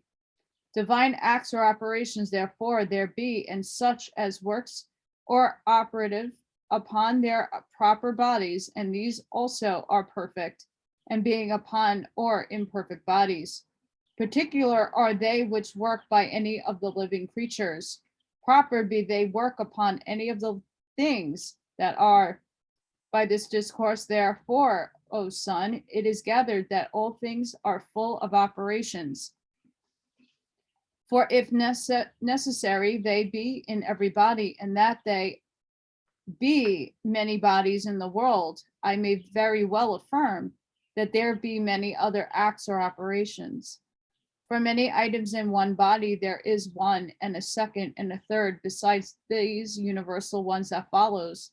Divine acts or operations, therefore, there be, and such as works or operative upon their proper bodies, and these also are perfect, and being upon or imperfect bodies. Particular are they which work by any of the living creatures. Proper be they work upon any of the things that are. By this discourse, therefore, O son, it is gathered that all things are full of operations. For if necessary, they be in every body, and that they be many bodies in the world, I may very well affirm that there be many other acts or operations. For many items in one body, there is one and a second and a third besides these universal ones that follows.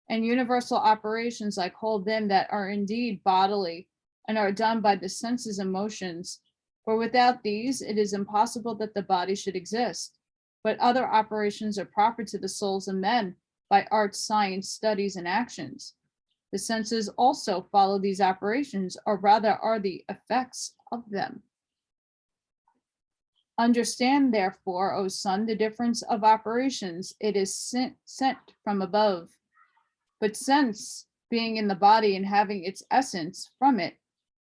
And universal operations like hold them that are indeed bodily and are done by the senses and motions. For without these, it is impossible that the body should exist. But other operations are proper to the souls of men by arts, science, studies, and actions. The senses also follow these operations, or rather are the effects of them. Understand, therefore, O son, the difference of operations. It is sent from above. But sense, being in the body and having its essence from it,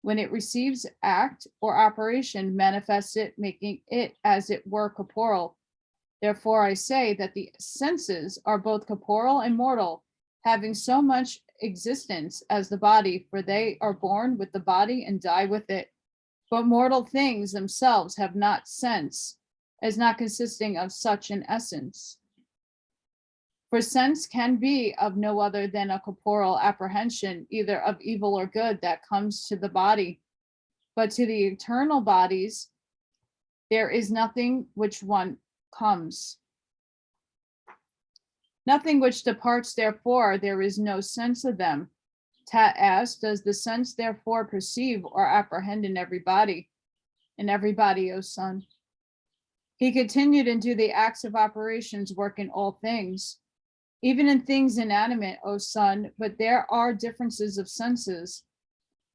when it receives act or operation, manifests it, making it as it were corporal. Therefore I say that the senses are both corporal and mortal, having so much existence as the body, for they are born with the body and die with it. But mortal things themselves have not sense, as not consisting of such an essence. For sense can be of no other than a corporal apprehension, either of evil or good, that comes to the body. But to the eternal bodies, there is nothing which one comes. Nothing which departs, therefore, there is no sense of them. To ask, does the sense therefore perceive or apprehend in every body? In every body, O son. He continued, and do the acts of operations work in all things, even in things inanimate, O son, but there are differences of senses.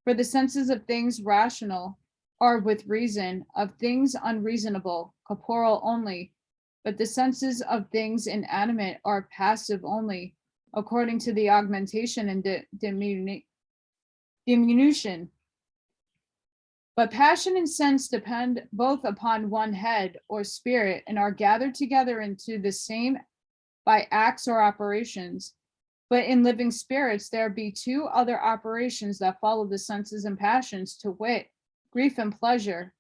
For the senses of things rational are with reason, of things unreasonable, corporal only, but the senses of things inanimate are passive only, according to the augmentation and diminution. But passion and sense depend both upon one head or spirit and are gathered together into the same by acts or operations. But in living spirits, there be two other operations that follow the senses and passions, to wit, grief and pleasure.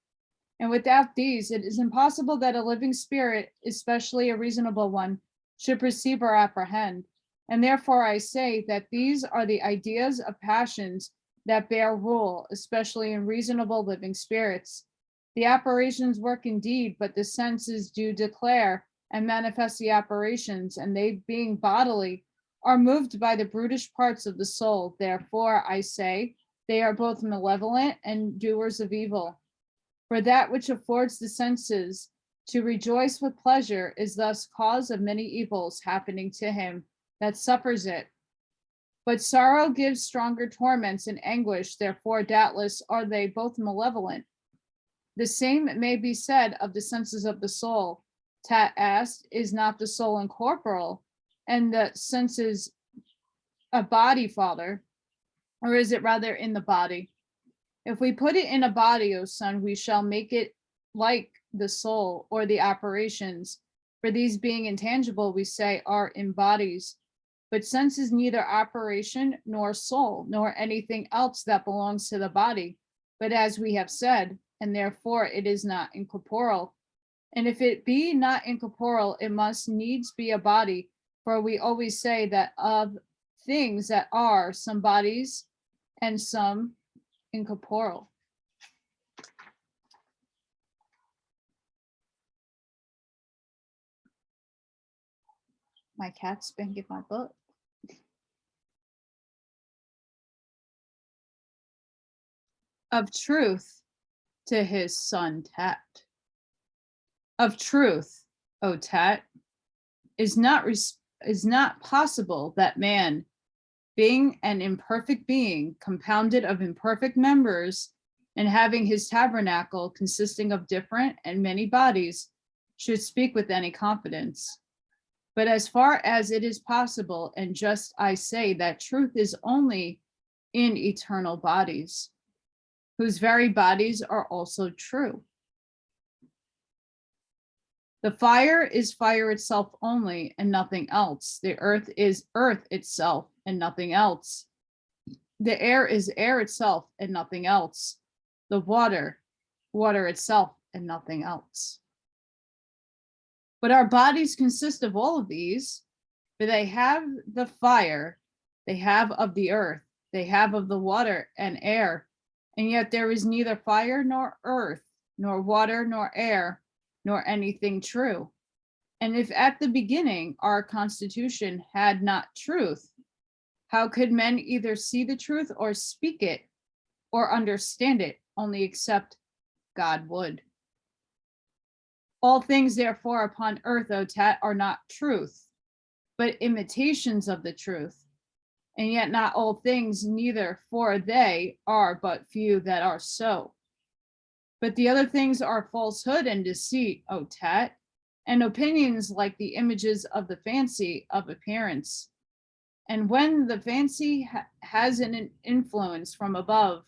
And without these, it is impossible that a living spirit, especially a reasonable one, should perceive or apprehend. And therefore I say that these are the ideas of passions that bear rule, especially in reasonable living spirits. The operations work indeed, but the senses do declare and manifest the operations, and they, being bodily, are moved by the brutish parts of the soul. Therefore I say they are both malevolent and doers of evil. For that which affords the senses to rejoice with pleasure is thus cause of many evils happening to him that suffers it. But sorrow gives stronger torments and anguish, therefore doubtless are they both malevolent. The same may be said of the senses of the soul. To ask, is not the soul incorporeal, and the senses a body, Father? Or is it rather in the body? If we put it in a body, O son, we shall make it like the soul or the operations. For these being intangible, we say are in bodies. But sense is neither operation nor soul, nor anything else that belongs to the body. But as we have said, and therefore it is not incorporeal. And if it be not incorporeal, it must needs be a body. For we always say that of things that are some bodies and some incorporeal. My cat's banging my butt. Of truth to his son Tat. Of truth, O Tat, is not possible that man, being an imperfect being, compounded of imperfect members, and having his tabernacle consisting of different and many bodies, should speak with any confidence. But as far as it is possible, and just I say that truth is only in eternal bodies, whose very bodies are also true. The fire is fire itself only, and nothing else. The earth is earth itself, and nothing else. The air is air itself, and nothing else. The water itself, and nothing else. But our bodies consist of all of these, for they have the fire, they have of the earth, they have of the water and air, and yet there is neither fire nor earth nor water, nor air, nor anything true. And if at the beginning our constitution had not truth, how could men either see the truth or speak it or understand it, only except God would? All things, therefore, upon earth, O Tat, are not truth, but imitations of the truth. And yet not all things, neither, for they are but few that are so. But the other things are falsehood and deceit, O Tat, and opinions like the images of the fancy of appearance. And when the fancy has an influence from above,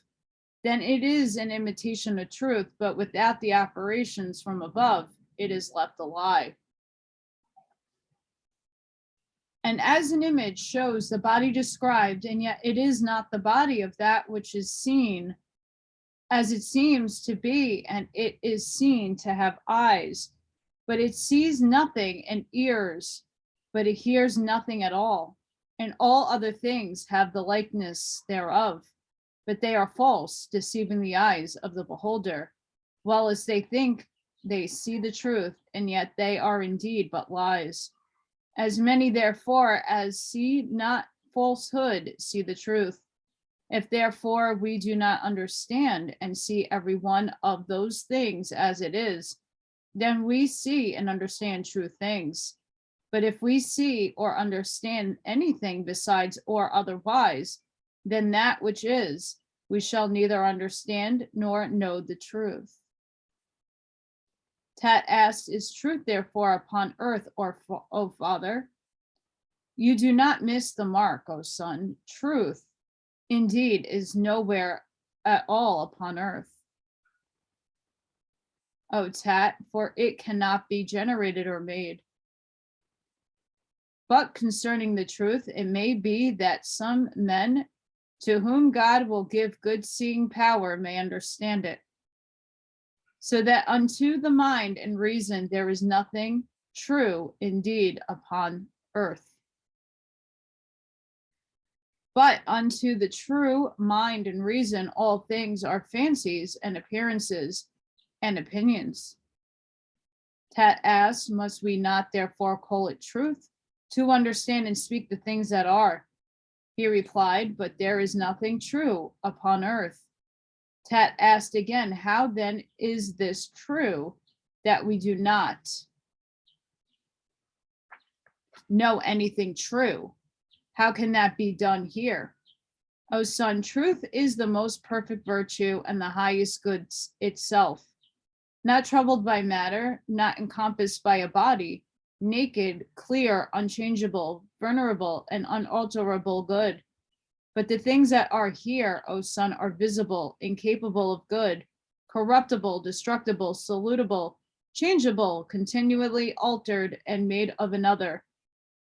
then it is an imitation of truth, but without the operations from above, it is left a lie. And as an image shows the body described, and yet it is not the body of that which is seen, as it seems to be, and it is seen to have eyes, but it sees nothing, and ears, but it hears nothing at all. And all other things have the likeness thereof, but they are false, deceiving the eyes of the beholder, while as they think they see the truth, and yet they are indeed but lies. As many, therefore, as see not falsehood, see the truth. If therefore we do not understand and see every one of those things as it is, then we see and understand true things. But if we see or understand anything besides or otherwise, then that which is, we shall neither understand nor know the truth. Tat asked, is truth therefore upon earth, or O father? You do not miss the mark, O son. Truth, indeed, is nowhere at all upon earth. O Tat, for it cannot be generated or made. But concerning the truth, it may be that some men to whom God will give good seeing power may understand it, so that unto the mind and reason there is nothing true indeed upon earth. But unto the true mind and reason all things are fancies and appearances and opinions. Tat asked, must we not therefore call it truth, to understand and speak the things that are? He replied, but there is nothing true upon earth. Tat asked again, how then is this true that we do not know anything true? How can that be done here? O son, truth is the most perfect virtue and the highest good itself, not troubled by matter, not encompassed by a body, naked, clear, unchangeable, vulnerable, and unalterable good. But the things that are here, O son, are visible, incapable of good, corruptible, destructible, salutable, changeable, continually altered, and made of another.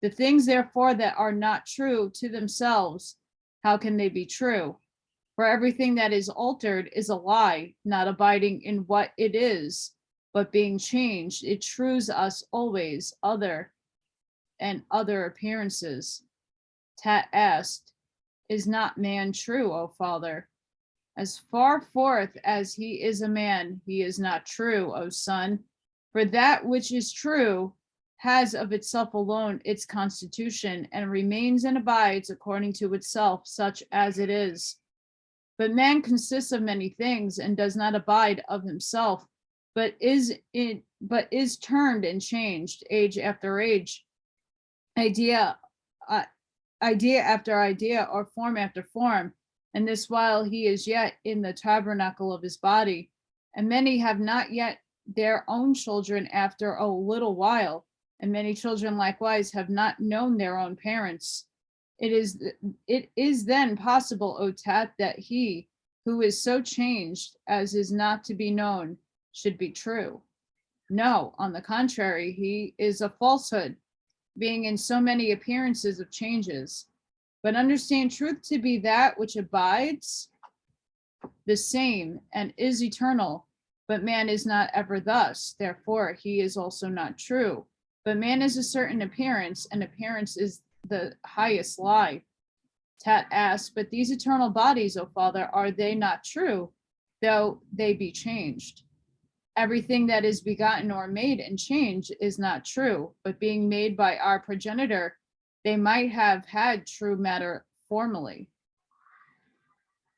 The things, therefore, that are not true to themselves, how can they be true? For everything that is altered is a lie, not abiding in what it is, but being changed, it trues us always other and other appearances. Tat asked, is not man true, O father? As far forth as he is a man, he is not true, O son. For that which is true has of itself alone its constitution, and remains and abides according to itself, such as it is. But man consists of many things, and does not abide of himself, but is turned and changed age after age, idea after idea, or form after form, and this while he is yet in the tabernacle of his body. And many have not yet their own children after a little while, and many children likewise have not known their own parents. It is then possible, O Tat, that he who is so changed as is not to be known should be true. No, on the contrary, he is a falsehood, being in so many appearances of changes. But understand truth to be that which abides the same and is eternal, but man is not ever thus, therefore he is also not true. But man is a certain appearance, and appearance is the highest lie. Tat asked, but these eternal bodies, O father, are they not true, though they be changed? Everything that is begotten or made and changed is not true, but being made by our progenitor, they might have had true matter formerly.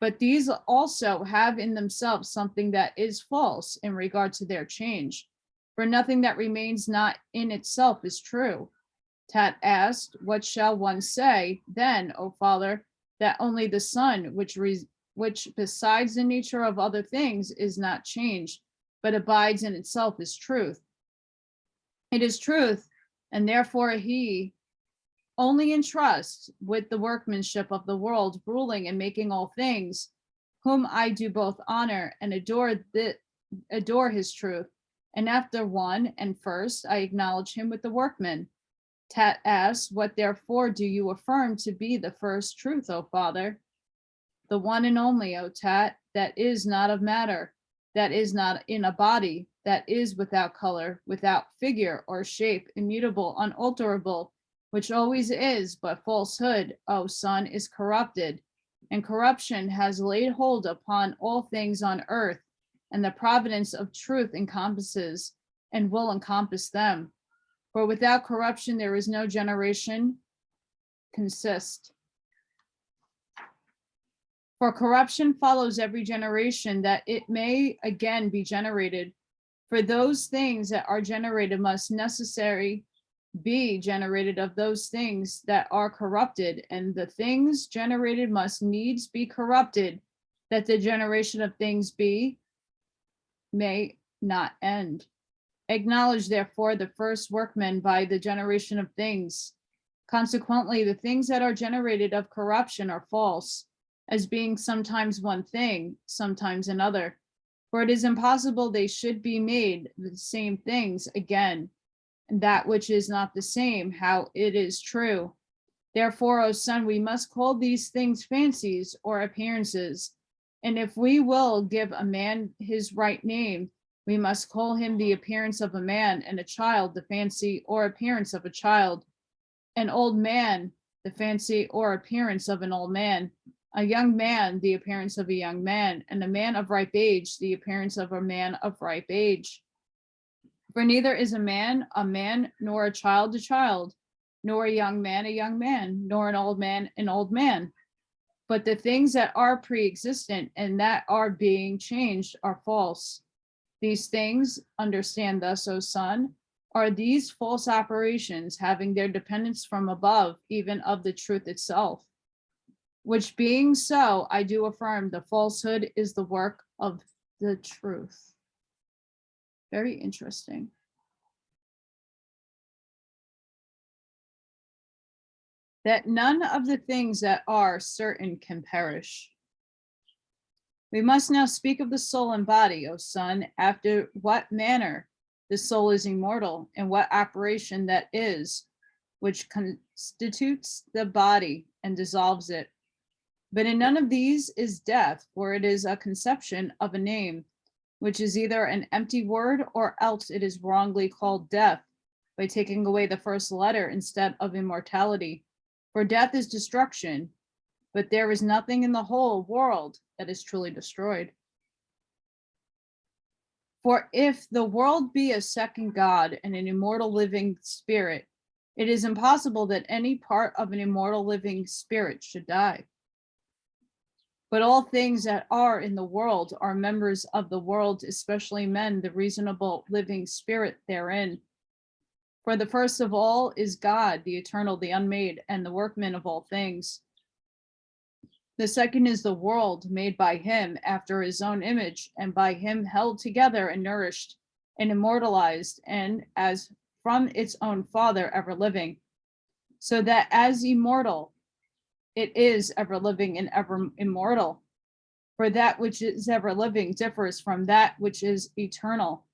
But these also have in themselves something that is false in regard to their change. For nothing that remains not in itself is true. Tat asked, what shall one say then, O Father, that only the Son, which besides the nature of other things is not changed, but abides in itself, is truth. It is truth, and therefore he only entrusts with the workmanship of the world, ruling and making all things, whom I do both honor and adore his truth. And after one and first, I acknowledge him with the workman. Tat asks, what therefore do you affirm to be the first truth, O Father? The one and only, O Tat, that is not of matter, that is not in a body, that is without color, without figure or shape, immutable, unalterable, which always is, but falsehood, O Son, is corrupted, and corruption has laid hold upon all things on earth, and the providence of truth encompasses and will encompass them. For without corruption there is no generation consist. For corruption follows every generation, that it may again be generated. For those things that are generated must necessarily be generated of those things that are corrupted, and the things generated must needs be corrupted, that the generation of things may not end. Acknowledge therefore the first workman by the generation of things. Consequently, the things that are generated of corruption are false, as being sometimes one thing, sometimes another. For it is impossible they should be made the same things again, and that which is not the same, how it is true. Therefore, O Son, we must call these things fancies or appearances. And if we will give a man his right name, we must call him the appearance of a man, and a child the fancy or appearance of a child, an old man the fancy or appearance of an old man, a young man the appearance of a young man, and a man of ripe age the appearance of a man of ripe age. For neither is a man, nor a child, nor a young man, nor an old man, but the things that are pre-existent and that are being changed are false. These things, understand thus, O Son, are these false operations having their dependence from above, even of the truth itself. Which being so, I do affirm the falsehood is the work of the truth. Very interesting. That none of the things that are certain can perish. We must now speak of the soul and body, O Son, after what manner the soul is immortal, and what operation that is, which constitutes the body and dissolves it. But in none of these is death, for it is a conception of a name, which is either an empty word, or else it is wrongly called death, by taking away the first letter instead of immortality. For death is destruction, but there is nothing in the whole world that is truly destroyed. For if the world be a second God and an immortal living spirit, it is impossible that any part of an immortal living spirit should die. But all things that are in the world are members of the world, especially men, the reasonable living spirit therein. For the first of all is God, the eternal, the unmade, and the workman of all things. The second is the world, made by him after his own image, and by him held together and nourished and immortalized, and as from its own Father ever living, so that as immortal, it is ever living and ever immortal. For that which is ever living differs from that which is eternal.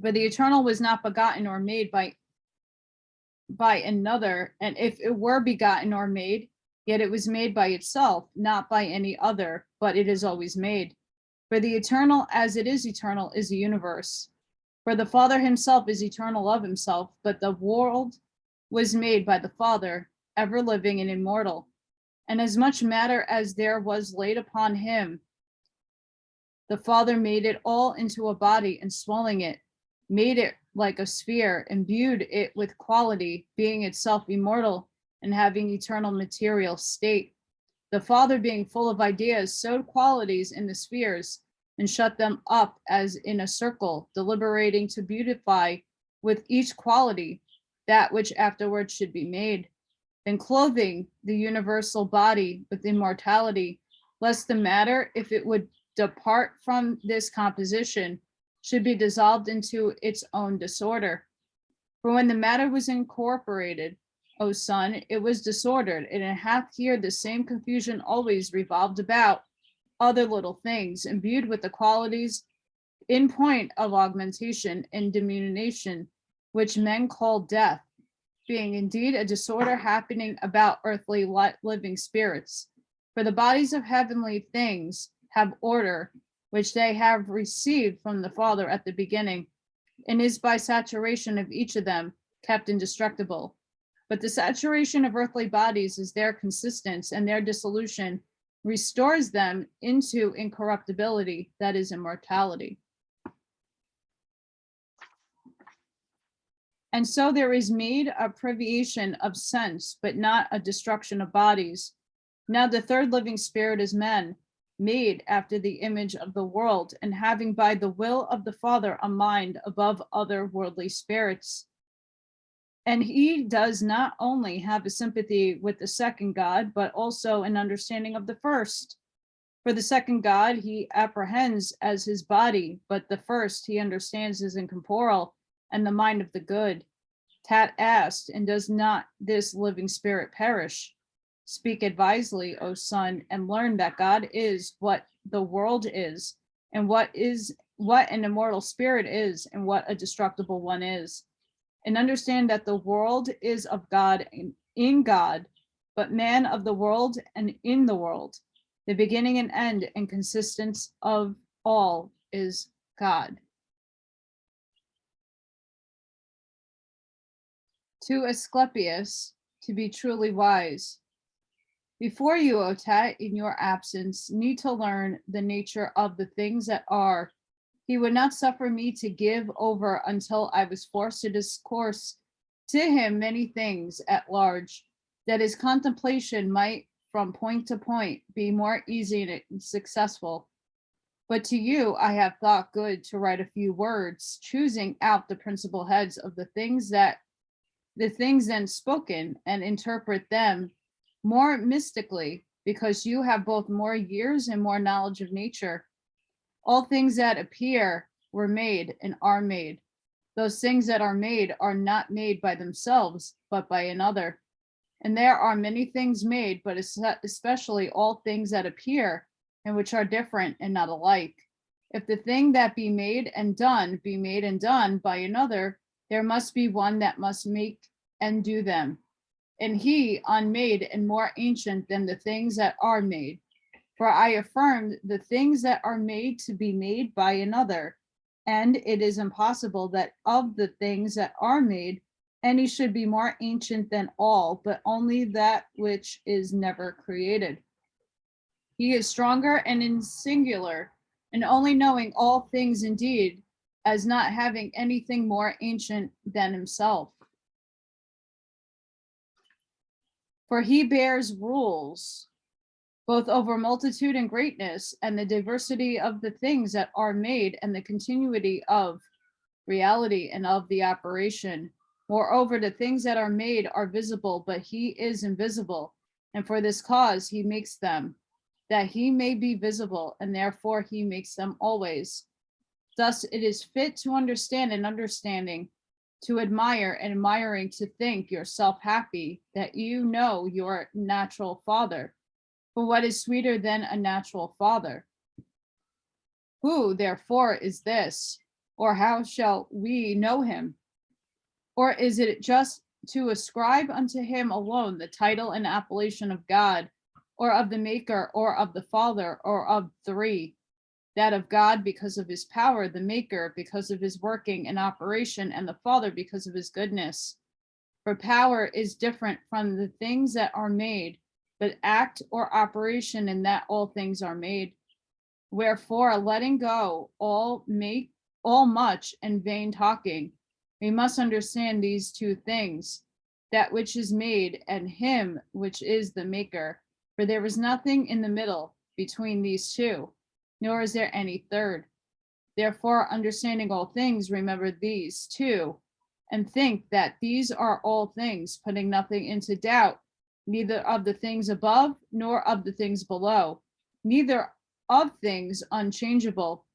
For the eternal was not begotten or made by another, and if it were begotten or made, yet it was made by itself, not by any other, but it is always made. For the eternal, as it is eternal, is the universe. For the Father himself is eternal of himself, but the world was made by the Father, ever living and immortal. And as much matter as there was laid upon him, The Father made it all into a body and swelling it, made it like a sphere, imbued it with quality, being itself immortal and having eternal material state. The Father, being full of ideas, sowed qualities in the spheres and shut them up as in a circle, deliberating to beautify with each quality that which afterwards should be made, then clothing the universal body with immortality, lest the matter, if it would depart from this composition, should be dissolved into its own disorder. For when the matter was incorporated, O Son, it was disordered, and it hath here the same confusion always revolved about other little things, imbued with the qualities in point of augmentation and diminution, which men call death, being indeed a disorder happening about earthly living spirits. For the bodies of heavenly things have order, which they have received from the Father at the beginning, and is by saturation of each of them kept indestructible. But the saturation of earthly bodies is their consistence, and their dissolution restores them into incorruptibility, that is immortality. And so there is made a privation of sense, but not a destruction of bodies. Now the third living spirit is men, made after the image of the world, and having by the will of the Father a mind above other worldly spirits. And he does not only have a sympathy with the second God, but also an understanding of the first. For the second God he apprehends as his body, but the first he understands as incorporeal and the mind of the good. Tat asked, and does not this living spirit perish? Speak advisedly, O Son, and learn that God is what the world is, and what an immortal spirit is, and what a destructible one is. And understand that the world is of God and in God, but man of the world and in the world. The beginning and end and consistence of all is God. To Aesclepius, to be truly wise. Before you, O Tat, in your absence, need to learn the nature of the things that are. He would not suffer me to give over until I was forced to discourse to him many things at large, that his contemplation might from point to point be more easy and successful. But to you I have thought good to write a few words, choosing out the principal heads of the things then spoken, and interpret them more mystically, because you have both more years and more knowledge of nature. All things that appear were made and are made. Those things that are made are not made by themselves, but by another. And there are many things made, but especially all things that appear, and which are different and not alike. If the thing that be made and done be made and done by another, there must be one that must make and do them. And he unmade and more ancient than the things that are made. For I affirmed the things that are made to be made by another, and it is impossible that of the things that are made, any should be more ancient than all, but only that which is never created. He is stronger and in singular, and only knowing all things indeed, as not having anything more ancient than himself. For he bears rules both over multitude and greatness, and the diversity of the things that are made, and the continuity of reality and of the operation. Moreover, the things that are made are visible, but he is invisible, and for this cause he makes them, that he may be visible, and therefore he makes them always. Thus it is fit to understand and understanding, to admire and admiring, to think yourself happy that you know your natural father. For what is sweeter than a natural father? Who, therefore, is this? Or how shall we know him? Or is it just to ascribe unto him alone the title and appellation of God, or of the Maker, or of the Father, or of three? That of God because of his power, the Maker because of his working and operation, and the Father because of his goodness. For power is different from the things that are made, but act or operation in that all things are made. Wherefore, letting go all much and vain talking, we must understand these two things, that which is made and him which is the maker. For there is nothing in the middle between these two, nor is there any third. Therefore, understanding all things, remember these two, and think that these are all things, putting nothing into doubt, neither of the things above nor of the things below, neither of things unchangeable,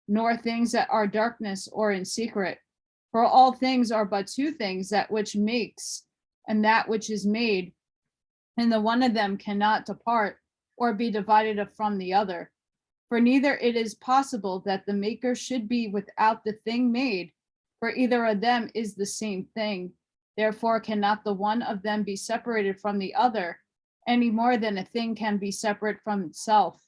nor things that are darkness or in secret. For all things are but two things, that which makes and that which is made, and the one of them cannot depart or be divided from the other. For neither it is possible that the maker should be without the thing made, for either of them is the same thing. Therefore cannot the one of them be separated from the other, any more than a thing can be separate from itself.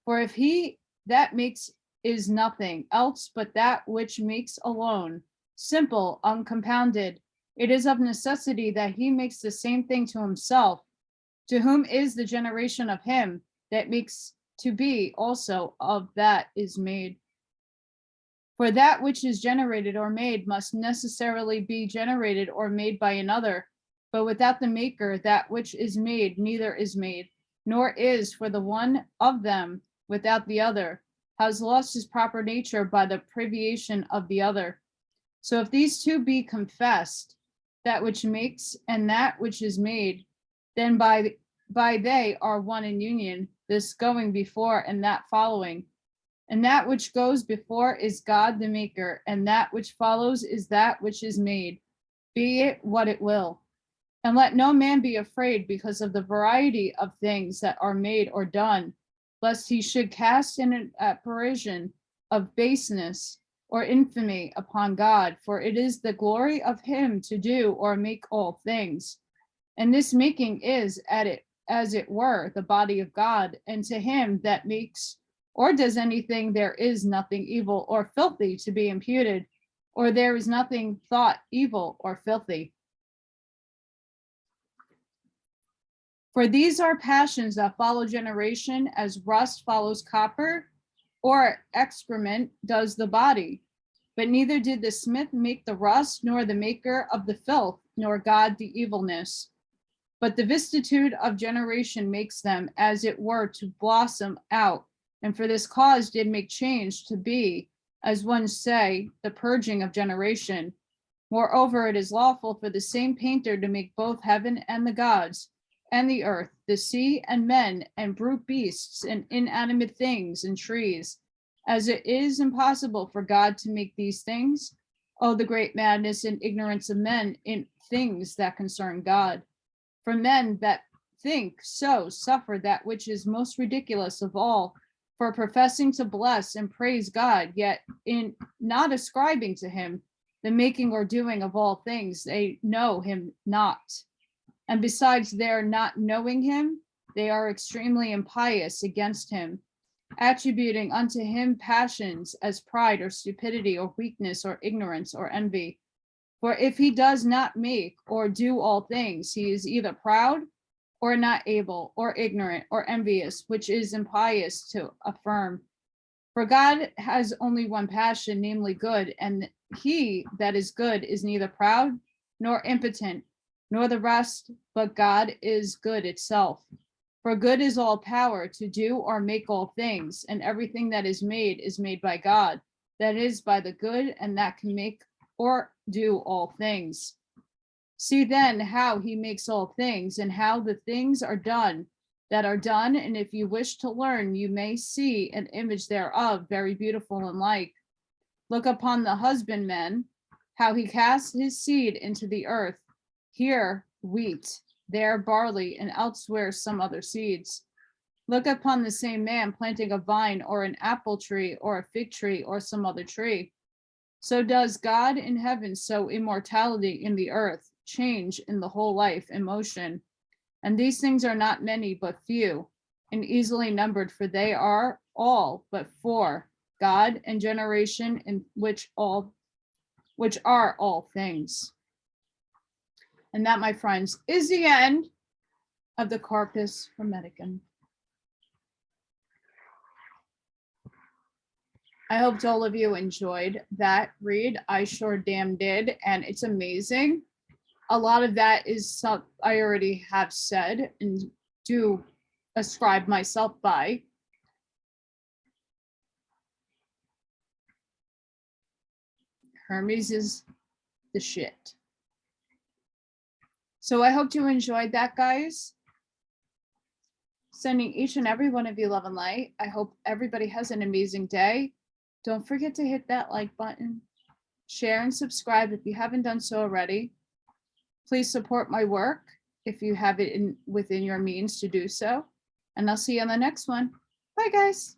For if he that makes is nothing else but that which makes alone, simple, uncompounded, it is of necessity that he makes the same thing to himself, to whom is the generation of him that makes to be also of that is made. For that which is generated or made must necessarily be generated or made by another, but without the maker, that which is made neither is made, nor is for the one of them without the other, has lost his proper nature by the privation of the other. So if these two be confessed, that which makes and that which is made, then by they are one in union, this going before and that following. And that which goes before is God the maker, and that which follows is that which is made, be it what it will. And let no man be afraid because of the variety of things that are made or done, lest he should cast an apparition of baseness or infamy upon God, for it is the glory of him to do or make all things. And this making is as it were the body of God, and to him that makes or does anything, there is nothing evil or filthy to be imputed, or there is nothing thought evil or filthy. For these are passions that follow generation, as rust follows copper, or excrement does the body. But neither did the smith make the rust, nor the maker of the filth, nor God the evilness. But the vicissitude of generation makes them, as it were, to blossom out, and for this cause did make change to be, as one say, the purging of generation. Moreover, it is lawful for the same painter to make both heaven and the gods, and the earth, the sea and men, and brute beasts, and inanimate things, and trees, as it is impossible for God to make these things. Oh, the great madness and ignorance of men in things that concern God. For men that think so suffer that which is most ridiculous of all, for professing to bless and praise God, yet in not ascribing to him the making or doing of all things, they know him not. And besides their not knowing him, they are extremely impious against him, attributing unto him passions as pride or stupidity or weakness or ignorance or envy. For if he does not make or do all things, he is either proud or not able, or ignorant, or envious, which is impious to affirm. For God has only one passion, namely good, and he that is good is neither proud nor impotent, nor the rest, but God is good itself. For good is all power to do or make all things, and everything that is made by God, that is by the good, and that can make or do all things. See then how he makes all things, and how the things are done that are done, and if you wish to learn, you may see an image thereof, very beautiful and like. Look upon the husbandman, how he casts his seed into the earth, here wheat, there barley, and elsewhere some other seeds. Look upon the same man planting a vine, or an apple tree, or a fig tree, or some other tree. So does God in heaven sow immortality in the earth, change in the whole life and motion. And these things are not many, but few, and easily numbered, for they are all but four, God and generation, in which are all things. And that, my friends, is the end of the Corpus Hermeticum. I hoped all of you enjoyed that read. I sure damn did, and it's amazing. A lot of that is some I already have said and do ascribe myself by. Hermes is the shit. So I hope you enjoyed that, guys. Sending each and every one of you love and light. I hope everybody has an amazing day. Don't forget to hit that like button, share and subscribe if you haven't done so already. Please support my work if you have it within your means to do so. And I'll see you on the next one. Bye, guys.